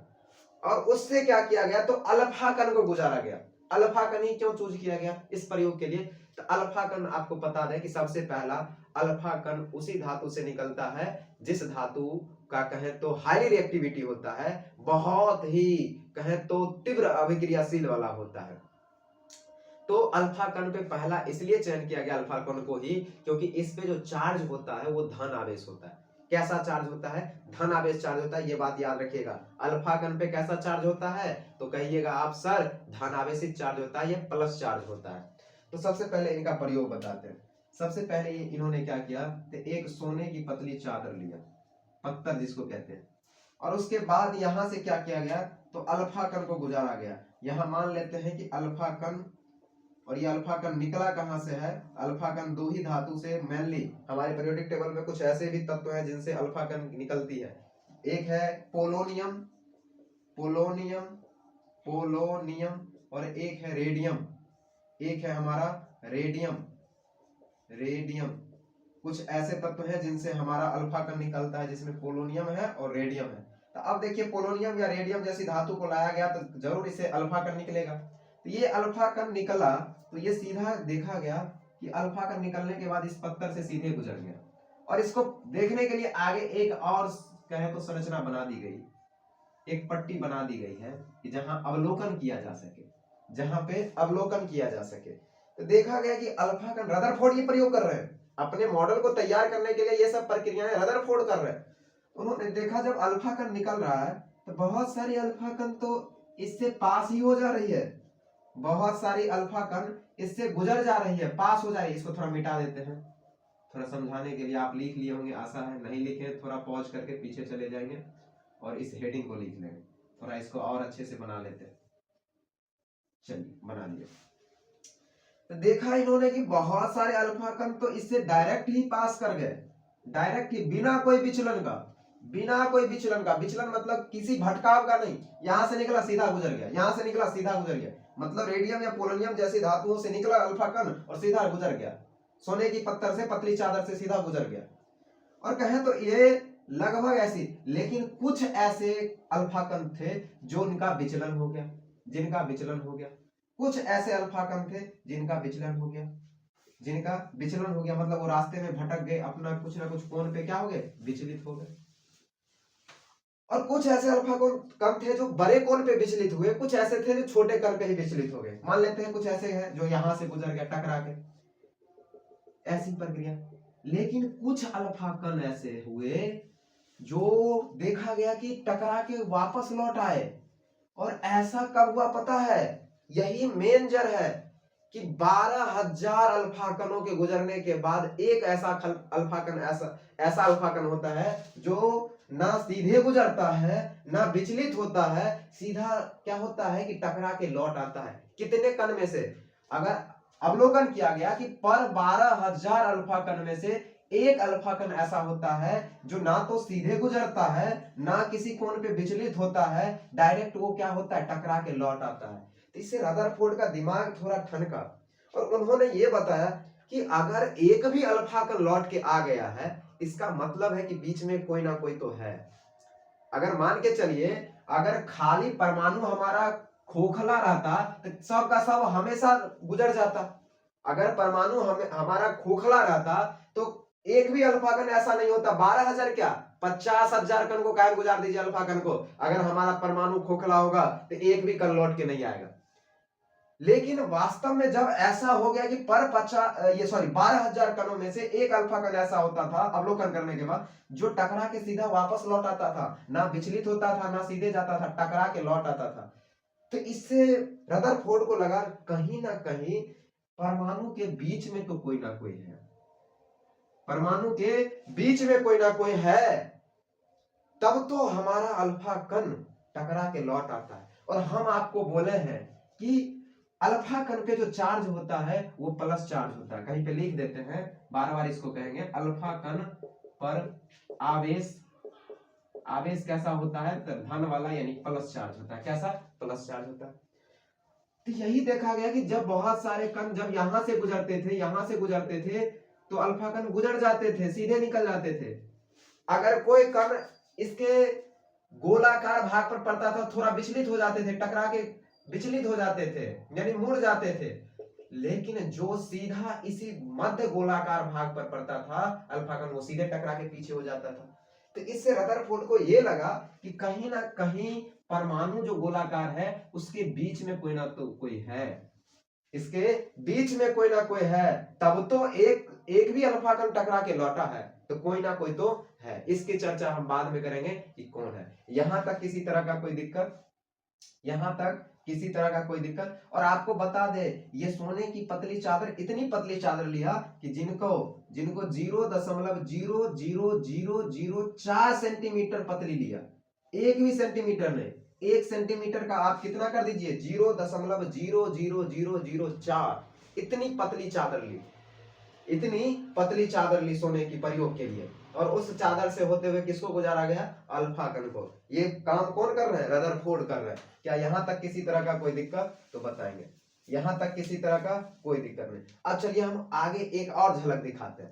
और उससे क्या किया गया, तो अल्फा कण को गुजारा गया। अल्फा कण ही क्यों चूज किया गया इस प्रयोग के लिए? तो अल्फा कण आपको बता दें कि सबसे पहला अल्फा कण उसी धातु से निकलता है जिस धातु का कहें तो हाई रिएक्टिविटी होता है, बहुत ही कहें तो तीव्र अभिक्रियाशील वाला होता है। तो अल्फा कण पे पहला इसलिए चयन किया गया अल्फा कण को ही, क्योंकि इस पे जो चार्ज होता है वो धन आवेश होता है। कैसा चार्ज होता है? धन आवेश चार्ज होता है, ये बात याद रखिएगा। अल्फा कण पे कैसा चार्ज होता है? तो कहिएगा आप सर धन आवेशित चार्ज होता है, ये प्लस चार्ज होता है। तो सबसे पहले इनका प्रयोग बताते हैं। सबसे पहले इन्होंने क्या किया, तो एक सोने की पतली चादर लिया, पत्थर जिसको कहते हैं, और उसके बाद यहां से क्या किया गया, तो अल्फा कण को गुजारा गया। यहां मान लेते हैं कि अल्फा कण, और ये अल्फा कण निकला कहां से है? अल्फा कण दो ही धातु से, मेनली हमारे पीरियोडिक टेबल में कुछ ऐसे भी तत्व हैं जिनसे अल्फा कण निकलती है। एक है पोलोनियम, पोलोनियम, पोलोनियम, और एक है रेडियम, एक है हमारा रेडियम, रेडियम। कुछ ऐसे तत्व हैं जिनसे हमारा अल्फा कण निकलता है, जिसमें पोलोनियम है और रेडियम है। तो अब देखिए पोलोनियम या रेडियम जैसी धातु को लाया गया तो जरूर इससे अल्फा कण निकलेगा। तो ये अल्फा कण निकला, तो ये सीधा देखा गया कि अल्फा कण निकलने के बाद इस पत्थर से सीधे गुजर गया, और इसको देखने के लिए आगे एक और कहे तो संरचना बना दी गई, एक पट्टी बना दी गई है कि जहां अवलोकन किया जा सके, जहां पे अवलोकन किया जा सके। तो देखा गया कि अल्फा कण, रदरफोर्ड ये प्रयोग कर रहे हैं अपने मॉडल को तैयार करने के लिए, ये सब प्रक्रियाएं रदरफोर्ड कर रहे हैं। उन्होंने देखा जब अल्फा कण निकल रहा है तो बहुत सारी अल्फा कण तो इससे पास ही हो जा रही है, बहुत सारी अल्फा कण इससे गुजर जा रही है, पास हो जा रही है। इसको थोड़ा मिटा देते हैं थोड़ा समझाने के लिए। आप लिख लिए होंगे आशा है, नहीं लिखे थोड़ा पॉज करके पीछे चले जाएंगे और इस हेडिंग को लिख लेंगे, थोड़ा इसको और अच्छे से बना लेते हैं। चलिए बना लिए। तो देखा इन्होंने कि बहुत सारे अल्फा कण तो इससे डायरेक्ट ही पास कर गए, डायरेक्ट ही, बिना कोई विचलन का, बिना कोई विचलन का। विचलन मतलब किसी भटकाव का नहीं, यहां से निकला सीधा गुजर गया, यहां से निकला सीधा गुजर गया। मतलब रेडियम या पोलोनियम जैसी धातुओं से निकला अल्फा कण और सीधा गुजर गया, सोने की पत्थर से पतली चादर से सीधा गुजर गया। और कहें तो ये लगभग ऐसी, लेकिन कुछ ऐसे अल्फा कण थे जो इनका विचलन हो गया, जिनका विचलन हो गया। कुछ ऐसे अल्फा कण थे जिनका विचलन हो गया, जिनका विचलन हो गया, मतलब वो रास्ते में भटक गए, अपना कुछ ना कुछ कोण पे क्या हो गए, विचलित हो गए। और कुछ ऐसे अल्फा कण थे जो बड़े कोण पे विचलित हुए, कुछ ऐसे थे जो छोटे कण पे ही विचलित हो गए। मान लेते हैं कुछ ऐसे हैं जो यहां से गुजर गया टकरा के, ऐसी प्रक्रिया। लेकिन कुछ अल्फा कण ऐसे हुए जो देखा गया कि टकरा के वापस लौट आए। और ऐसा कब हुआ पता है? यही मेन जड़ है कि 12,000 अल्फा कणों के गुजरने के बाद एक ऐसा अल्फा कण ऐसा अल्फा कण होता है जो ना सीधे गुजरता है ना विचलित होता है, सीधा क्या होता है कि टकरा के लौट आता है। कितने कण में से? अगर अवलोकन किया गया कि पर 12,000 अल्फा कण में से एक अल्फा कण ऐसा होता है जो ना तो सीधे गुजरता है ना किसी कोण पे विचलित होता है, डायरेक्ट वो क्या होता है, टकरा के लौट आता है। तो इससे रदरफोर्ड का दिमाग थोड़ा ठनका और उन्होंने ये बताया कि अगर एक भी अल्फा कण लौट के आ गया है, इसका मतलब है कि बीच में कोई ना कोई तो है। अगर मान के चलिए अगर खाली परमाणु हमारा खोखला रहता तो सब का सब हमेशा गुजर जाता। अगर परमाणु हमारा खोखला रहता तो एक भी अल्फा कण ऐसा नहीं होता। 12,000 क्या 50,000 कण को कायम गुजार दीजिए अल्फा कण को, अगर हमारा परमाणु खोखला होगा तो एक भी कण लौट के नहीं आएगा। लेकिन वास्तव में जब ऐसा हो गया कि 12,000 कणों में से एक अल्फा कण ऐसा होता था अवलोकन करने के बाद जो टकरा के सीधा वापस लौट आता था, ना विचलित होता था ना सीधे जाता था, टकरा के लौट आता था। तो इससे रदरफोर्ड को लगा कहीं ना कहीं परमाणु के बीच में तो कोई ना कोई है, परमाणु के बीच में कोई ना कोई है, तब तो हमारा अल्फा कण टकरा के लौट आता है। और हम आपको बोले हैं कि अल्फा कण पे जो चार्ज होता है वो प्लस चार्ज होता है। कहीं पे लिख देते हैं, बार बार इसको कहेंगे, अल्फा कण पर आवेश कैसा होता है, तो धन वाला यानी प्लस चार्ज होता है। कैसा? प्लस चार्ज होता है। तो यही देखा गया कि जब बहुत सारे कण जब यहां से गुजरते थे तो अल्फा कण गुजर जाते थे, सीधे निकल जाते थे। अगर कोई कण इसके गोलाकार भाग पर पड़ता था, थोड़ा विचलित हो जाते थे, टकरा के विचलित हो जाते थे यानी मुड़ जाते थे। लेकिन जो सीधा इसी मध्य गोलाकार भाग पर पड़ता था अल्फा कण, वो सीधे टकरा के पीछे हो जाता था। तो इससे रदरफोर्ड को यह लगा कि कहीं ना कहीं परमाणु जो गोलाकार है उसके बीच में कोई ना तो कोई है, इसके बीच में कोई ना कोई है, तब तो एक भी अल्फा कण टकरा के लौटा है, तो कोई ना कोई तो है। इसकी चर्चा हम बाद में करेंगे कि कौन है। यहां तक किसी तरह का कोई दिक्कत? यहां तक किसी तरह का कोई दिक्कत? और आपको बता दे ये सोने की पतली चादर, इतनी पतली चादर लिया कि जिनको 0.00004 सेंटीमीटर पतली लिया, एक भी सेंटीमीटर नहीं, 1 सेंटीमीटर का आप कितना कर दीजिए 0.00004, इतनी पतली चादर ली, इतनी पतली चादर ली सोने की प्रयोग के लिए। और उस चादर से होते हुए किसको गुजारा गया? अल्फा कण को। ये काम कौन कर रहे हैं? रदरफोर्ड कर रहे हैं। क्या यहां तक किसी तरह का कोई दिक्कत? तो बताएंगे। यहां तक किसी तरह का कोई दिक्कत नहीं। अब चलिए हम आगे एक और झलक दिखाते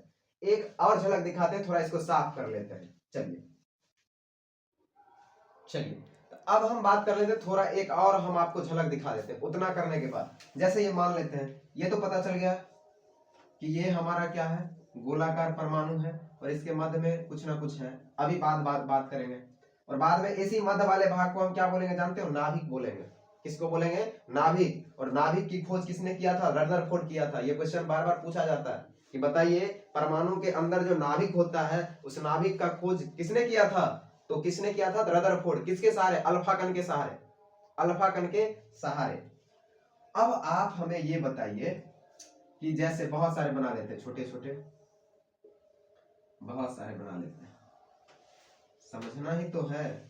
हैं, थोड़ा इसको साफ कर लेते हैं। चलिए तो अब हम बात कर लेते हैं, थोड़ा एक और हम आपको झलक दिखा देते हैं। उतना करने के बाद जैसे ये मान लेते हैं, ये तो पता चल गया कि ये हमारा क्या है, गोलाकार परमाणु है और इसके मध्य में कुछ ना कुछ है। अभी बात करेंगे। और बाद में इसी मध्य वाले भाग को हम क्या बोलेंगे जानते हो? नाभिक बोलेंगे। किसको बोलेंगे? नाभिक। और नाभिक की खोज किसने किया था? रदरफोर्ड किया था। ये क्वेश्चन बार बार पूछा जाता है कि बताइए परमाणु के अंदर जो नाभिक होता है उस नाभिक का खोज किसने किया था? तो किसने किया था? रदरफोर्ड। किसके सहारे? अल्फा कण के सहारे, अल्फा कण के सहारे। अब आप हमें ये बताइए कि जैसे बहुत सारे बना लेते हैं, छोटे छोटे बहुत सारे बना लेते हैं, समझना ही तो है।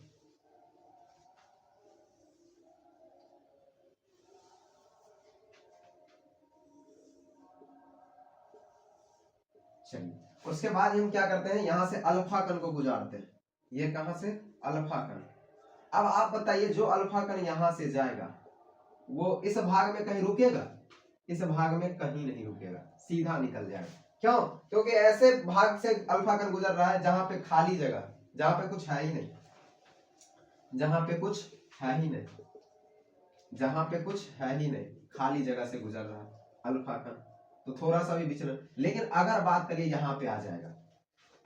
चलिए उसके बाद हम क्या करते हैं, यहां से अल्फा कण को गुजारते हैं। ये कहां से? अल्फा कण। अब आप बताइए जो अल्फा कण यहां से जाएगा वो इस भाग में कहीं रुकेगा? इस भाग में कहीं नहीं रुकेगा, सीधा निकल जाएगा। क्यों? क्योंकि ऐसे भाग से अल्फा कण गुजर रहा है जहां पे खाली जगह, जहां पे कुछ है ही नहीं, जहां पे कुछ है ही नहीं, जहां पे कुछ है ही नहीं, खाली जगह से गुजर रहा है अल्फा कण, तो थोड़ा सा भी विचलन। लेकिन अगर बात करिए यहां पे आ जाएगा,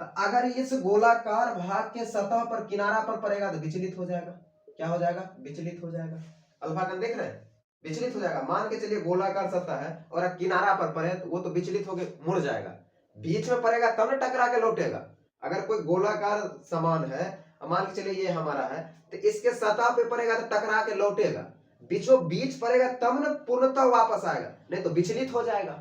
तो अगर इस गोलाकार भाग के सतह पर किनारा पर पड़ेगा तो विचलित हो जाएगा। क्या हो जाएगा? विचलित हो जाएगा। अल्फा कण देख रहे हैं, विचलित हो जाएगा। मान के चलिए गोलाकार सतह है और किनारा पर पड़े तो वो तो विचलित होकर मुड़ जाएगा। बीच में पड़ेगा तब न टकरा के लौटेगा। अगर कोई गोलाकार सामान है, मान के चलिए ये हमारा है, तो इसके सतह पे पड़ेगा तो टकरा के लौटेगा, बीचों बीच पड़ेगा तब न पूर्णतः वापस आएगा, नहीं तो विचलित हो जाएगा।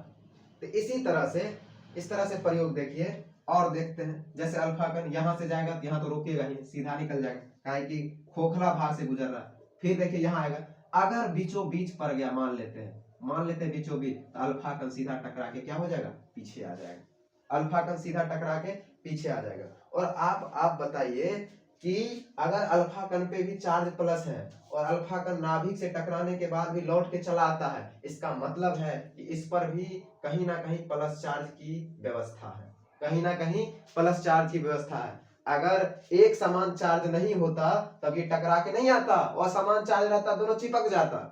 तो इसी तरह से, इस तरह से प्रयोग देखिए और देखते हैं। जैसे अल्फा कण यहां से जाएगा तो यहाँ तो रुकेगा ही, सीधा निकल जाएगा, काहे कि खोखला भाग से गुजर रहा है। फिर देखिए यहाँ आएगा, अगर बीचों बीच पड़ गया, मान लेते हैं बीचों बीच, तो अल्फा कण सीधा टकरा के क्या हो जाएगा, पीछे आ जाएगा। अल्फा कण सीधा टकरा के पीछे आ जाएगा। और आप बताइए कि अगर अल्फा कण पे भी चार्ज प्लस है और अल्फा कण नाभिक से टकराने के बाद भी लौट के चला आता है, इसका मतलब है कि इस पर भी कहीं ना कहीं प्लस चार्ज की व्यवस्था है, कहीं ना कहीं प्लस चार्ज की व्यवस्था है। अगर एक समान चार्ज नहीं होता तब ये टकरा के नहीं आता, और समान चार्ज रहता दोनों चिपक जाता,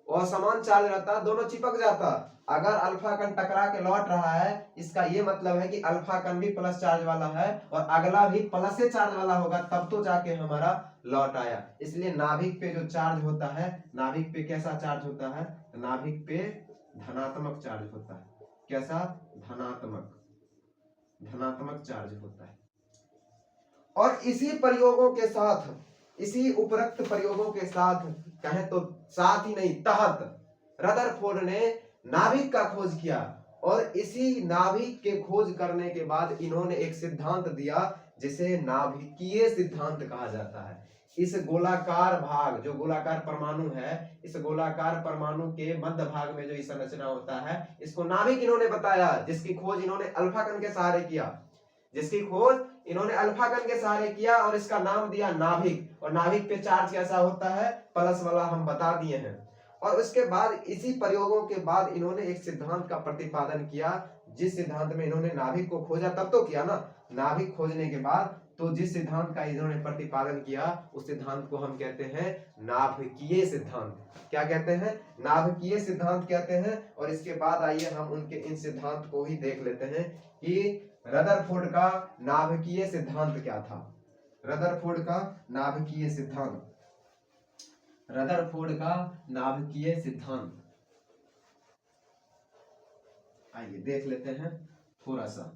और समान चार्ज रहता दोनों चिपक जाता। अगर अल्फा कण टकरा के लौट रहा है, इसका ये मतलब है कि अल्फा कण भी प्लस चार्ज वाला है और अगला भी प्लस से चार्ज वाला होगा, तब तो जाके हमारा लौट आया। इसलिए नाभिक पे जो चार्ज होता है, नाभिक पे कैसा चार्ज होता है, नाभिक पे धनात्मक चार्ज होता है। कैसा, धनात्मक, धनात्मक चार्ज होता है। और इसी प्रयोगों के साथ, इसी उपरोक्त प्रयोगों के साथ, कहें तो साथ ही नहीं तहत, रदरफोर्ड ने नाभिक का खोज किया। और इसी नाभिक के खोज करने के बाद इन्होंने एक सिद्धांत दिया जिसे नाभिकीय सिद्धांत कहा जाता है। इस गोलाकार भाग, जो गोलाकार परमाणु है, इस गोलाकार परमाणु के मध्य भाग में जो इस संरचना होता है, इसको नाभिक इन्होंने बताया, जिसकी खोज इन्होंने अल्फा कण के सहारे किया, जिसकी खोज इन्होंने अल्फा कण के सहारे किया और इसका नाम दिया नाभिक। और नाभिक पे चार्ज कैसा होता है, प्लस वाला, हम बता दिए हैं। और उसके बाद इसी प्रयोगों के बाद इन्होंने एक सिद्धांत का प्रतिपादन किया, जिस सिद्धांत में इन्होंने नाभिक को खोजा, तब तो किया ना, नाभिक खोजने के बाद तो जिस सिद्धांत का इन्होंने प्रतिपादन किया, उस सिद्धांत को हम कहते हैं नाभिकीय सिद्धांत। क्या कहते हैं, नाभिकीय सिद्धांत कहते हैं। और इसके बाद आइए हम उनके इन सिद्धांत को ही देख लेते हैं कि रदरफोर्ड का नाभिकीय सिद्धांत क्या था। रदरफोर्ड का नाभिकीय सिद्धांत, रदरफोर्ड का नाभिकीय सिद्धांत, आइए देख लेते हैं थोड़ा सा।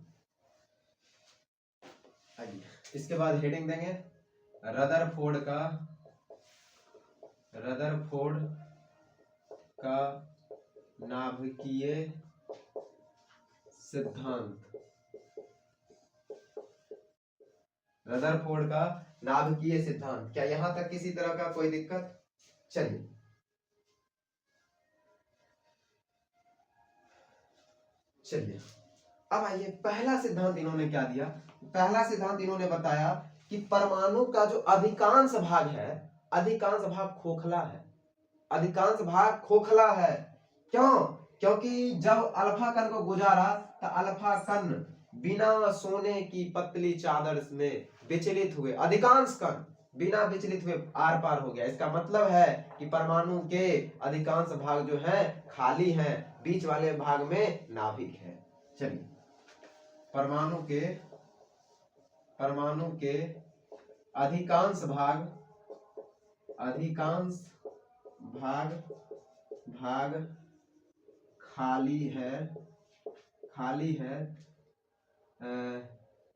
आइए इसके बाद हेडिंग देंगे रदरफोर्ड का, रदरफोर्ड का नाभिकीय सिद्धांत, रदरफोर्ड का नाभिकीय सिद्धांत। क्या यहां तक किसी तरह का कोई दिक्कत? चलिए चलिए अब आइए, पहला सिद्धांत इन्होंने क्या दिया। पहला सिद्धांत इन्होंने बताया कि परमाणु का जो अधिकांश भाग है, अधिकांश भाग खोखला है, अधिकांश भाग खोखला है। क्यों? क्योंकि जब अल्फा कण को गुजारा तो अल्फा कण बिना सोने की पतली चादर में विचलित हुए, अधिकांश कण बिना विचलित हुए आर पार हो गया। इसका मतलब है कि परमाणु के अधिकांश भाग जो है खाली हैं, बीच वाले भाग में नाभिक है। चलिए, परमाणु के अधिकांश भाग, अधिकांश भाग खाली है,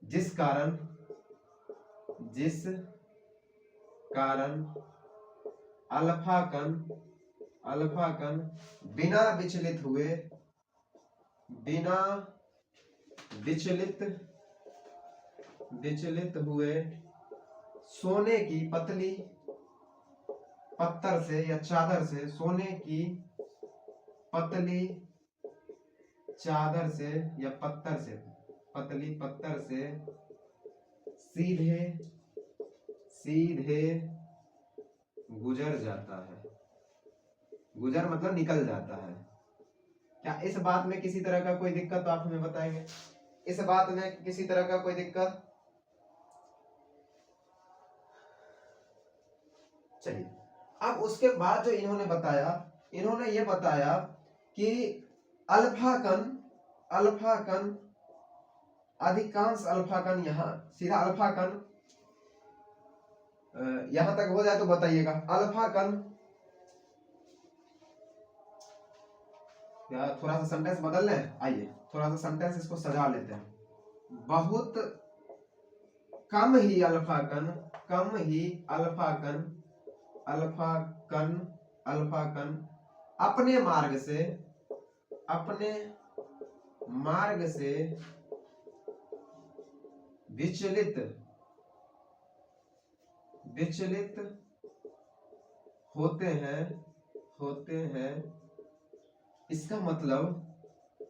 जिस कारण अल्फा कण बिना विचलित हुए सोने की पतली पत्तर से या चादर से, सोने की पतली चादर से या पत्तर से, पतली पत्तर से सीधे गुजर जाता है। गुजर मतलब निकल जाता है। क्या इस बात में किसी तरह का कोई दिक्कत तो आप हमें बताएंगे? इस बात में किसी तरह का कोई दिक्कत? चलिए, अब उसके बाद जो इन्होंने बताया, इन्होंने ये बताया कि अल्फा कण अधिकांश अल्फा कण, यहां सीधा अल्फा कण यहां तक हो जाए तो बताइएगा। अल्फा कण, थोड़ा सा सेंटेंस बदल लें, आइए थोड़ा सा सेंटेंस इसको सजा लेते हैं। बहुत कम ही अल्फा कण, कम ही अल्फा कण, अल्फा कण, अल्फा कण अपने मार्ग से, अपने मार्ग से विचलित, विचलित होते हैं, होते हैं। इसका मतलब,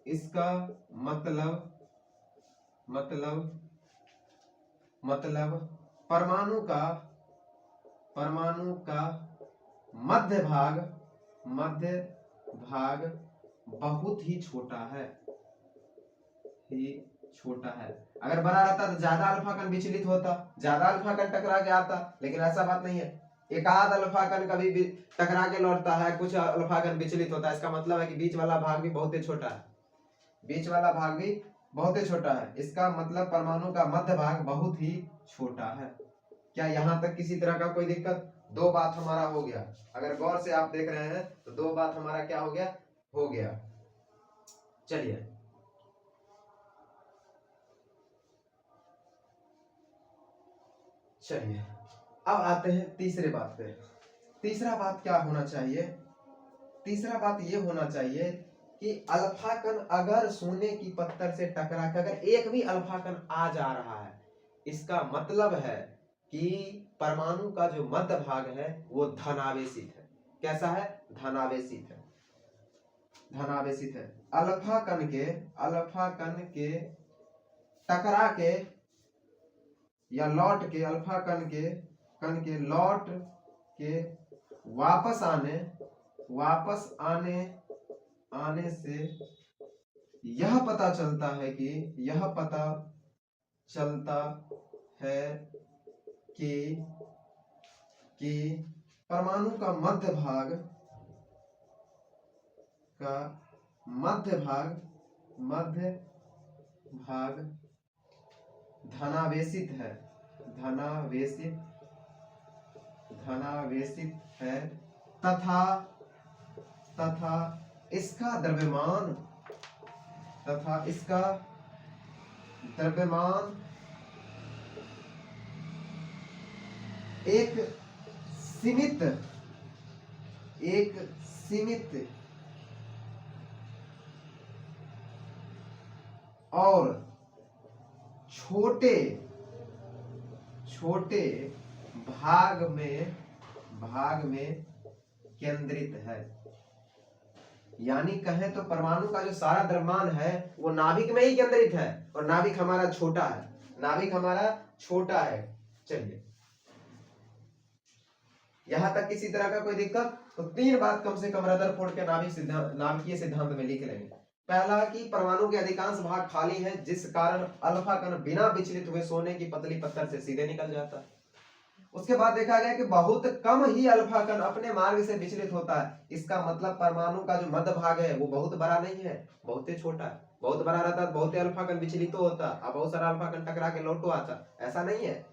इसका मतलब, मतलब परमाणु का, परमाणु का मध्य भाग, मध्य भाग बहुत ही छोटा है, ही छोटा है। अगर बड़ा रहता तो ज्यादा अल्फा कण विचलित होता, ज्यादा अल्फा कण टकरा के आता, लेकिन ऐसा बात नहीं है। एक आध अल्फा कण कभी भी टकरा के लौटता है, कुछ अल्फा कण विचलित होता है। इसका मतलब है कि बीच वाला भाग भी बहुत ही छोटा है, बीच वाला भाग भी बहुत ही छोटा है। इसका मतलब परमाणु का मध्य भाग बहुत ही छोटा है। क्या यहां तक किसी तरह का कोई दिक्कत? दो बात हमारा हो गया। अगर गौर से आप देख रहे हैं तो दो बात हमारा क्या हो गया? हो गया। चलिए चलिए अब आते हैं तीसरे बात पे। तीसरा बात क्या होना चाहिए? तीसरा बात ये होना चाहिए कि अल्फा कण अगर सोने की पत्थर से टकरा कर अगर एक भी अल्फा कण आ जा रहा है, इसका मतलब है कि परमाणु का जो मध्य भाग है वो धनावेशित है। कैसा है? धनावेशित है, धनावेशित है। अल्फा कण के, अल्फा कण के टकरा के या लौट के, अल्फा कण के लौट के वापस आने, वापस आने से यह पता चलता है कि, यह पता चलता है कि परमाणु का मध्य भाग, का मध्य भाग धनावेशित है, धनावेशित है तथा इसका द्रव्यमान, तथा इसका द्रव्यमान एक सीमित और छोटे भाग में केंद्रित है। यानी कहें तो परमाणु का जो सारा द्रव्यमान है वो नाभिक में ही केंद्रित है, और नाभिक हमारा छोटा है, नाभिक हमारा छोटा है। चलिए यहां तक किसी तरह का कोई दिक्कत? तो तीन बात कम से कम रदरफोर्ड के नाभिकीय सिद्धांत में लिख लेंगे। पहला कि परमाणु के अधिकांश भाग खाली हैं, जिस कारण अल्फा कण बिना विचलित हुए सोने की पतली पत्थर से सीधे निकल जाता है। उसके बाद देखा गया कि बहुत कम ही अल्फा कण अपने मार्ग से विचलित होता है। इसका मतलब परमाणु का जो मध्य भाग है वो बहुत बड़ा नहीं है, बहुत ही छोटा है। बहुत बड़ा रहता तो बहुत ही अल्फा कण विचलित होता, अब बहुत सारा अल्फा कण टकरा के लौटो आता, ऐसा नहीं है।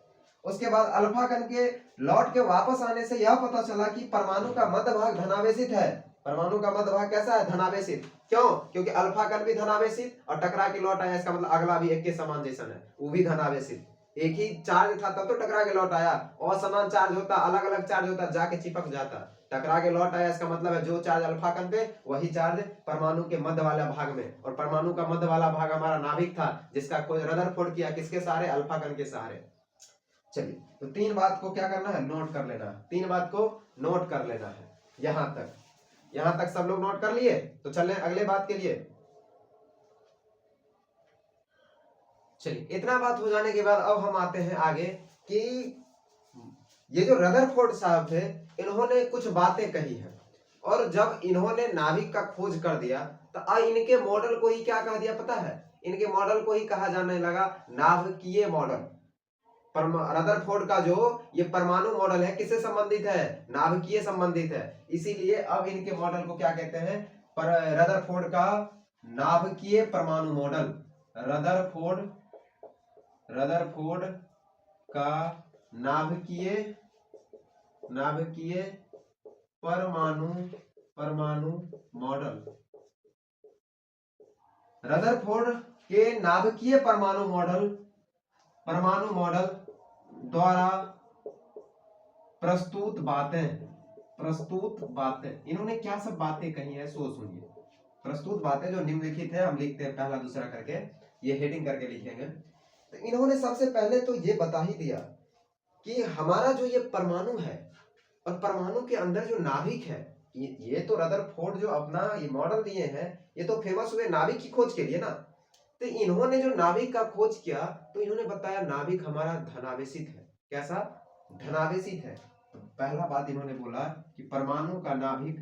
उसके बाद अल्फा कण के लौट के वापस आने से यह पता चला कि परमाणु का मध्य भाग धनावेशित है। परमाणु का मध्य भाग कैसा है? धनावेशित। क्यों? क्योंकि अल्फा कण भी धनावेशित और टकरा के लौट आया, इसका मतलब अगला भी एक के समान जैसा है, वो भी धनावेशित। एक ही चार्ज था तब तो टकरा के लौट आया, और समान चार्ज होता, अलग अलग चार्ज होता, जाके चिपक जाता। टकरा के लौट आया, इसका मतलब है जो चार्ज अल्फा कण पे वही चार्ज परमाणु के मध्य वाला भाग में, और परमाणु का मध्य वाला भाग हमारा नाभिक था, जिसका खोज रदरफोर्ड किया किसके सहारे? अल्फा कण के सहारे। चलिए तो तीन बात को क्या करना है? नोट कर लेना। तीन बात को नोट कर लेना है। यहां तक सब लोग नोट कर लिए? तो चलें अगले बात के लिए। चलिए इतना बात हो जाने के बाद अब हम आते हैं आगे कि ये जो रदरफोर्ड साहब थे इन्होंने कुछ बातें कही हैं, और जब इन्होंने नाभिक का खोज कर दिया तो इनके मॉडल को ही क्या कह दिया पता है? इनके मॉडल को ही कहा जाने लगा नाभिकीय मॉडल। रदरफोर्ड का जो ये परमाणु मॉडल है किससे संबंधित है? नाभिकीय संबंधित है। इसीलिए अब इनके मॉडल को क्या कहते हैं? रदरफोर्ड का नाभिकीय परमाणु मॉडल। रदरफोर्ड का नाभिकीय परमाणु मॉडल। रदरफोर्ड के नाभिकीय परमाणु मॉडल द्वारा प्रस्तुत बातें, इन्होंने क्या सब बातें कही है सो सुनिए। प्रस्तुत बातें जो निम्नलिखित है, हम लिखते हैं पहला दूसरा करके, ये हेडिंग करके लिखेंगे। तो इन्होंने सबसे पहले तो ये बता ही दिया कि हमारा जो ये परमाणु है और परमाणु के अंदर जो नाभिक है, ये तो रदरफोर्ड जो अपना ये मॉडल दिए हैं, ये तो फेमस हुए नाभिक की खोज के लिए ना। तो इन्होंने जो नाभिक का खोज किया तो इन्होंने बताया नाभिक हमारा धनावेशित है। कैसा? धनावेशित है। तो पहला बात इन्होंने बोला कि परमाणु का नाभिक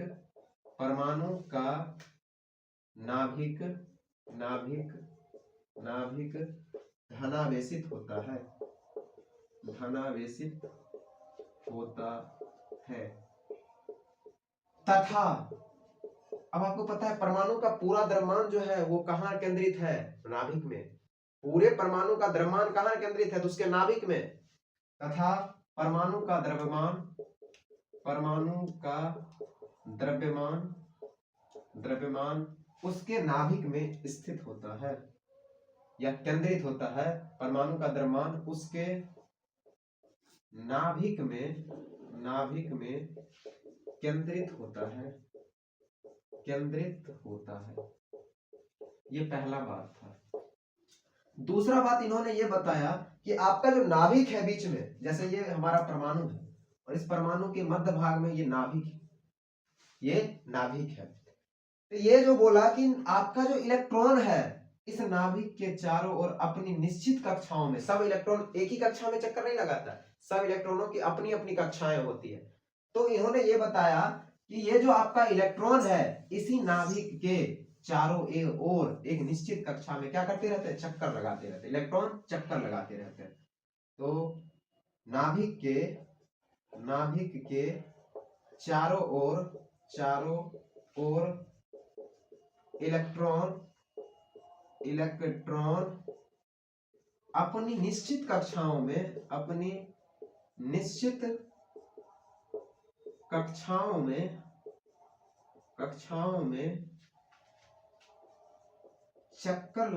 धनावेशित होता है, तथा अब आपको पता है परमाणु का पूरा द्रव्यमान जो है वो कहाँ केंद्रित है? नाभिक में। पूरे परमाणु का द्रव्यमान कहाँ केंद्रित है? तो उसके नाभिक में। तथा परमाणु का द्रव्यमान उसके नाभिक में स्थित होता है या केंद्रित होता है। परमाणु का द्रव्यमान उसके नाभिक में केंद्रित होता है। ये पहला बात था। दूसरा बात इन्होंने ये बताया कि आपका जो नाभिक है बीच में, जैसे ये हमारा परमाणु है और इस परमाणु के मध्य भाग में ये नाभिक है। तो ये जो बोला कि आपका जो इलेक्ट्रॉन है इस नाभिक के चारों ओर अपनी निश्चित कक्षाओं में, सब इलेक्ट्रॉन एक ही कक्षा में चक्कर नहीं लगाता, सब इलेक्ट्रॉनों की अपनी अपनी कक्षाएं होती है। तो इन्होंने ये बताया कि ये जो आपका इलेक्ट्रॉन है इसी नाभिक के चारों ओर एक निश्चित कक्षा में क्या करते रहते हैं? चक्कर लगाते रहते, इलेक्ट्रॉन चक्कर लगाते रहते हैं। तो नाभिक के चारों ओर इलेक्ट्रॉन अपनी निश्चित कक्षाओं में चक्कर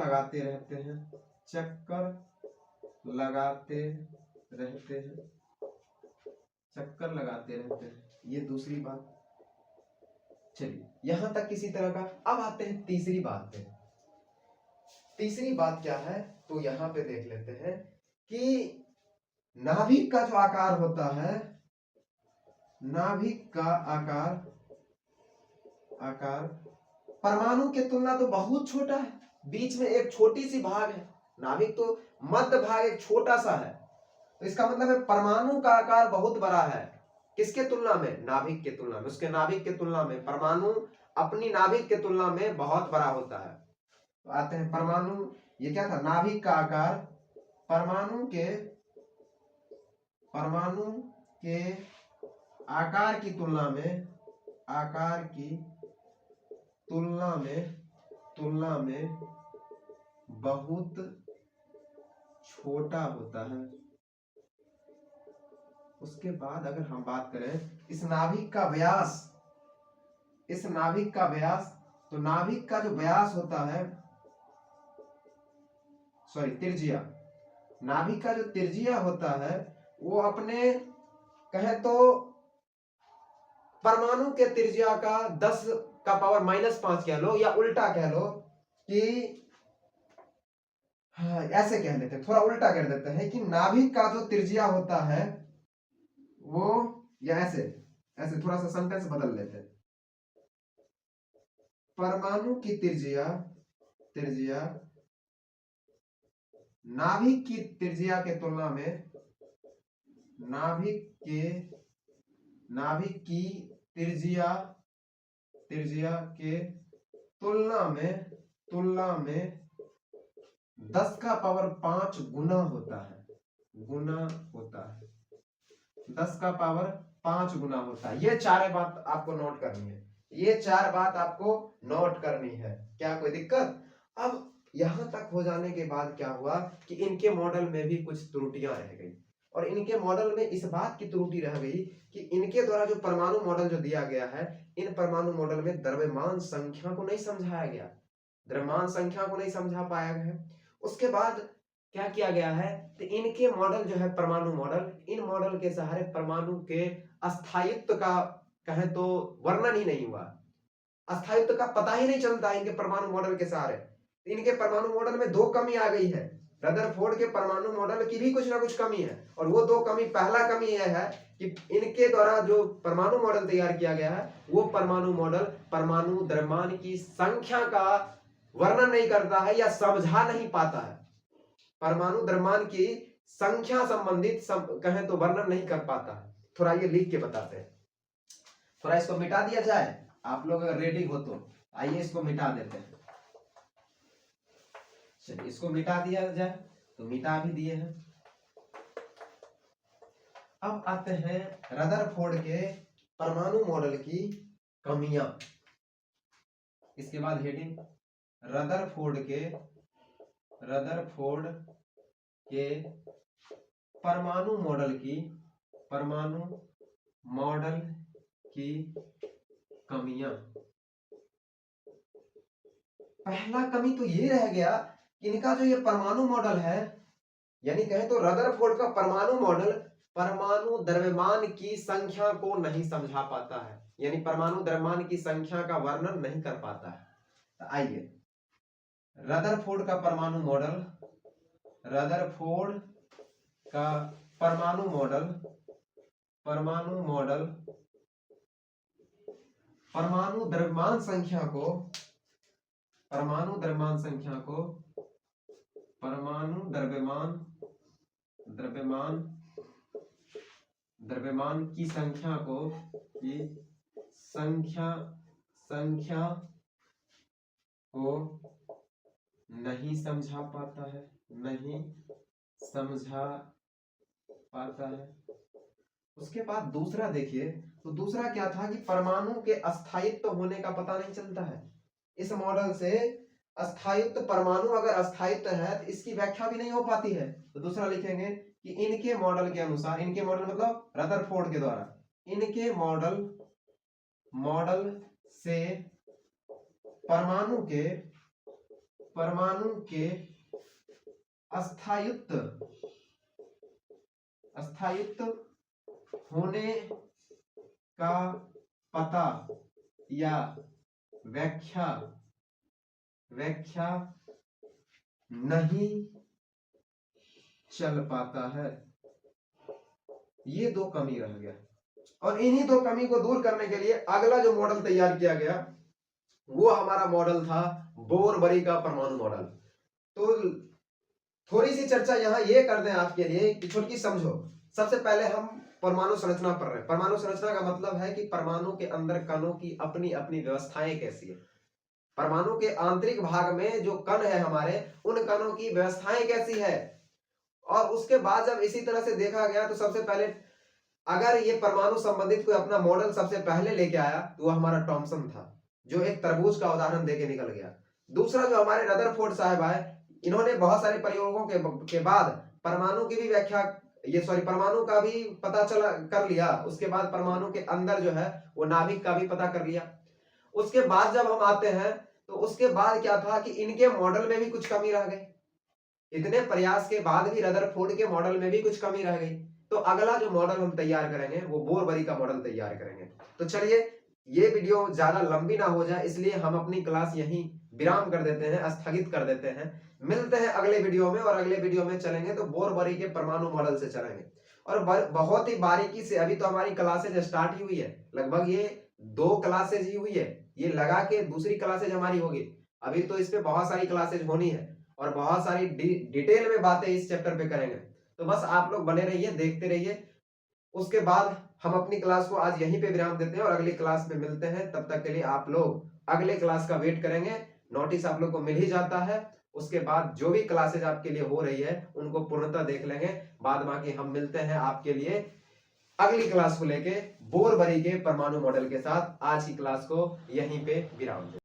लगाते रहते हैं। ये दूसरी बात। चलिए यहां तक किसी तरह का। अब आते हैं तीसरी बात पे। तीसरी बात क्या है तो यहां पे देख लेते हैं कि नाभिक का जो आकार होता है, नाभिक का आकार परमाणु के तुलना तो बहुत छोटा है। बीच में एक छोटी सी भाग है, नाभिक तो मध्य भाग एक छोटा सा है। तो इसका मतलब है परमाणु का आकार बहुत बड़ा है। किसके तुलना में? नाभिक के तुलना में। उसके नाभिक के तुलना में परमाणु अपनी नाभिक के तुलना में बहुत बड़ा होता है। तो आते हैं परमाणु, ये क्या था? नाभिक का आकार परमाणु के आकार की तुलना में बहुत छोटा होता है। उसके बाद अगर हम बात करें इस नाभिक का व्यास, तो नाभिक का जो व्यास होता है, त्रिज्या, नाभिक का जो त्रिज्या होता है वो अपने कहे तो परमाणु के त्रिज्या का 10 का पावर -5 कह लो या उल्टा कह लो कि ऐसे कह लेते हैं, थोड़ा उल्टा कर देते हैं कि नाभिक का जो त्रिज्या होता है वो, या ऐसे थोड़ा सा सेंटेंस बदल लेते हैं। परमाणु की त्रिज्या नाभिक की त्रिज्या के तुलना में, नाभिक की त्रिज्या के तुलना में 10 का पावर 5 गुना होता है। 10 का पावर 5 गुना होता है। ये चार बात आपको नोट करनी है। क्या कोई दिक्कत? अब यहां तक हो जाने के बाद क्या हुआ कि इनके मॉडल में भी कुछ त्रुटियां रह गई, और इनके मॉडल में इस बात की त्रुटि रह गई कि इनके द्वारा जो परमाणु मॉडल जो दिया गया है, इन परमाणु मॉडल में द्रव्यमान संख्या को नहीं समझाया गया, द्रव्यमान संख्या को नहीं समझा पाया गया। उसके बाद क्या किया गया है, तो इनके मॉडल जो है परमाणु मॉडल, इन मॉडल के सहारे परमाणु के अस्थायित्व का कहें तो वर्णन ही नहीं हुआ, अस्थायित्व का पता ही नहीं चलता इनके परमाणु मॉडल के सहारे। इनके परमाणु मॉडल में दो कमी आ गई है, रदरफोर्ड के परमाणु मॉडल की भी कुछ ना कुछ कमी है, और वो दो कमी, पहला कमी यह है कि इनके द्वारा जो परमाणु मॉडल तैयार किया गया है वो परमाणु मॉडल परमाणु द्रव्यमान की संख्या का वर्णन नहीं करता है या समझा नहीं पाता है, परमाणु द्रव्यमान की संख्या संबंधित कहें तो वर्णन नहीं कर पाता है। थोड़ा ये लिख के बताते हैं, थोड़ा इसको मिटा दिया जाए, आप लोग अगर रेडी हो तो आइए इसको मिटा देते हैं। चलिए इसको मिटा दिया जाए, तो मिटा भी दिए हैं। अब आते हैं रदरफोर्ड के परमाणु मॉडल की कमियां, इसके बाद हेडिंग रदरफोर्ड के परमाणु मॉडल की कमियां। पहला कमी तो ये रह गया कि इनका जो ये परमाणु मॉडल है, यानी कहें तो रदरफोर्ड का परमाणु मॉडल परमाणु द्रव्यमान की संख्या को नहीं समझा पाता है, यानी परमाणु द्रव्यमान की संख्या का वर्णन नहीं कर पाता है। तो आइए रदरफोर्ड का परमाणु मॉडल, रदरफोर्ड का परमाणु मॉडल परमाणु द्रव्यमान संख्या को परमाणु द्रव्यमान की संख्या को नहीं समझा पाता है, उसके बाद दूसरा देखिए, तो दूसरा क्या था कि परमाणु के अस्थायित्व होने का पता नहीं चलता है। इस मॉडल से अस्थायित्व, परमाणु अगर अस्थायित्व है तो इसकी व्याख्या भी नहीं हो पाती है। तो दूसरा लिखेंगे कि इनके मॉडल के अनुसार, इनके मॉडल मतलब रदरफोर्ड के द्वारा, इनके मॉडल से परमाणु के अस्थायित्व होने का पता या व्याख्या नहीं चल पाता है। ये दो कमी रह गया, और इन्हीं दो कमी को दूर करने के लिए अगला जो मॉडल तैयार किया गया वो हमारा मॉडल था बोरबरी का परमाणु मॉडल। तो थोड़ी सी चर्चा यहाँ ये कर दें आपके लिए कि छोटी समझो। सबसे पहले हम परमाणु संरचना पढ़ रहे हैं। परमाणु संरचना का मतलब है कि परमाणु के अंदर कणों की अपनी अपनी व्यवस्थाएं कैसी है, परमाणु के आंतरिक भाग में जो कण है हमारे, उन कणों की व्यवस्थाएं कैसी है। और उसके बाद जब इसी तरह से देखा गया तो सबसे पहले अगर ये परमाणु संबंधित कोई अपना मॉडल सबसे पहले लेके आया तो वो हमारा टॉमसन था, जो एक तरबूज का उदाहरण देके निकल गया। दूसरा जो हमारे रदरफोर्ड साहब आए, इन्होंने बहुत सारे प्रयोगों के बाद परमाणु की भी व्याख्या, परमाणु का भी पता चला कर लिया। उसके बाद परमाणु के अंदर जो है वो नाभिक का भी पता कर लिया। उसके बाद जब हम आते हैं तो उसके बाद क्या था कि इनके मॉडल में भी कुछ कमी रह गई। इतने प्रयास के बाद भी रदरफोर्ड के मॉडल में भी कुछ कमी रह गई। तो अगला जो मॉडल हम तैयार करेंगे वो बोरबरी का मॉडल तैयार करेंगे। तो चलिए, ये वीडियो ज्यादा लंबी ना हो जाए इसलिए हम अपनी क्लास यहीं विराम कर देते हैं, स्थगित कर देते हैं। मिलते हैं अगले वीडियो में, और अगले वीडियो में चलेंगे तो बोरबरी के परमाणु मॉडल से चलेंगे, और बहुत ही बारीकी से। अभी तो हमारी क्लासेज स्टार्ट ही हुई है, लगभग ये 2 क्लासेज ही हुई है, ये लगा के दूसरी क्लासेज हमारी होगी। अभी तो इस पे बहुत सारी क्लासेज होनी है और बहुत सारी डिटेल में बातें इस चैप्टर पे करेंगे। तो बस आप लोग बने रहिए, देखते रहिए। उसके बाद हम अपनी क्लास को आज यहीं पे विराम देते हैं और अगली क्लास में मिलते हैं। तब तक के लिए आप लोग अगले क्लास का वेट करेंगे, नोटिस आप लोग को मिल ही जाता है। उसके बाद जो भी क्लासेज आपके लिए हो रही है उनको पूर्णतः देख लेंगे। बाद बाकी हम मिलते हैं आपके लिए अगली क्लास को लेके बोरबरी के परमाणु मॉडल के साथ। आज की क्लास को यहीं पे विराम दें।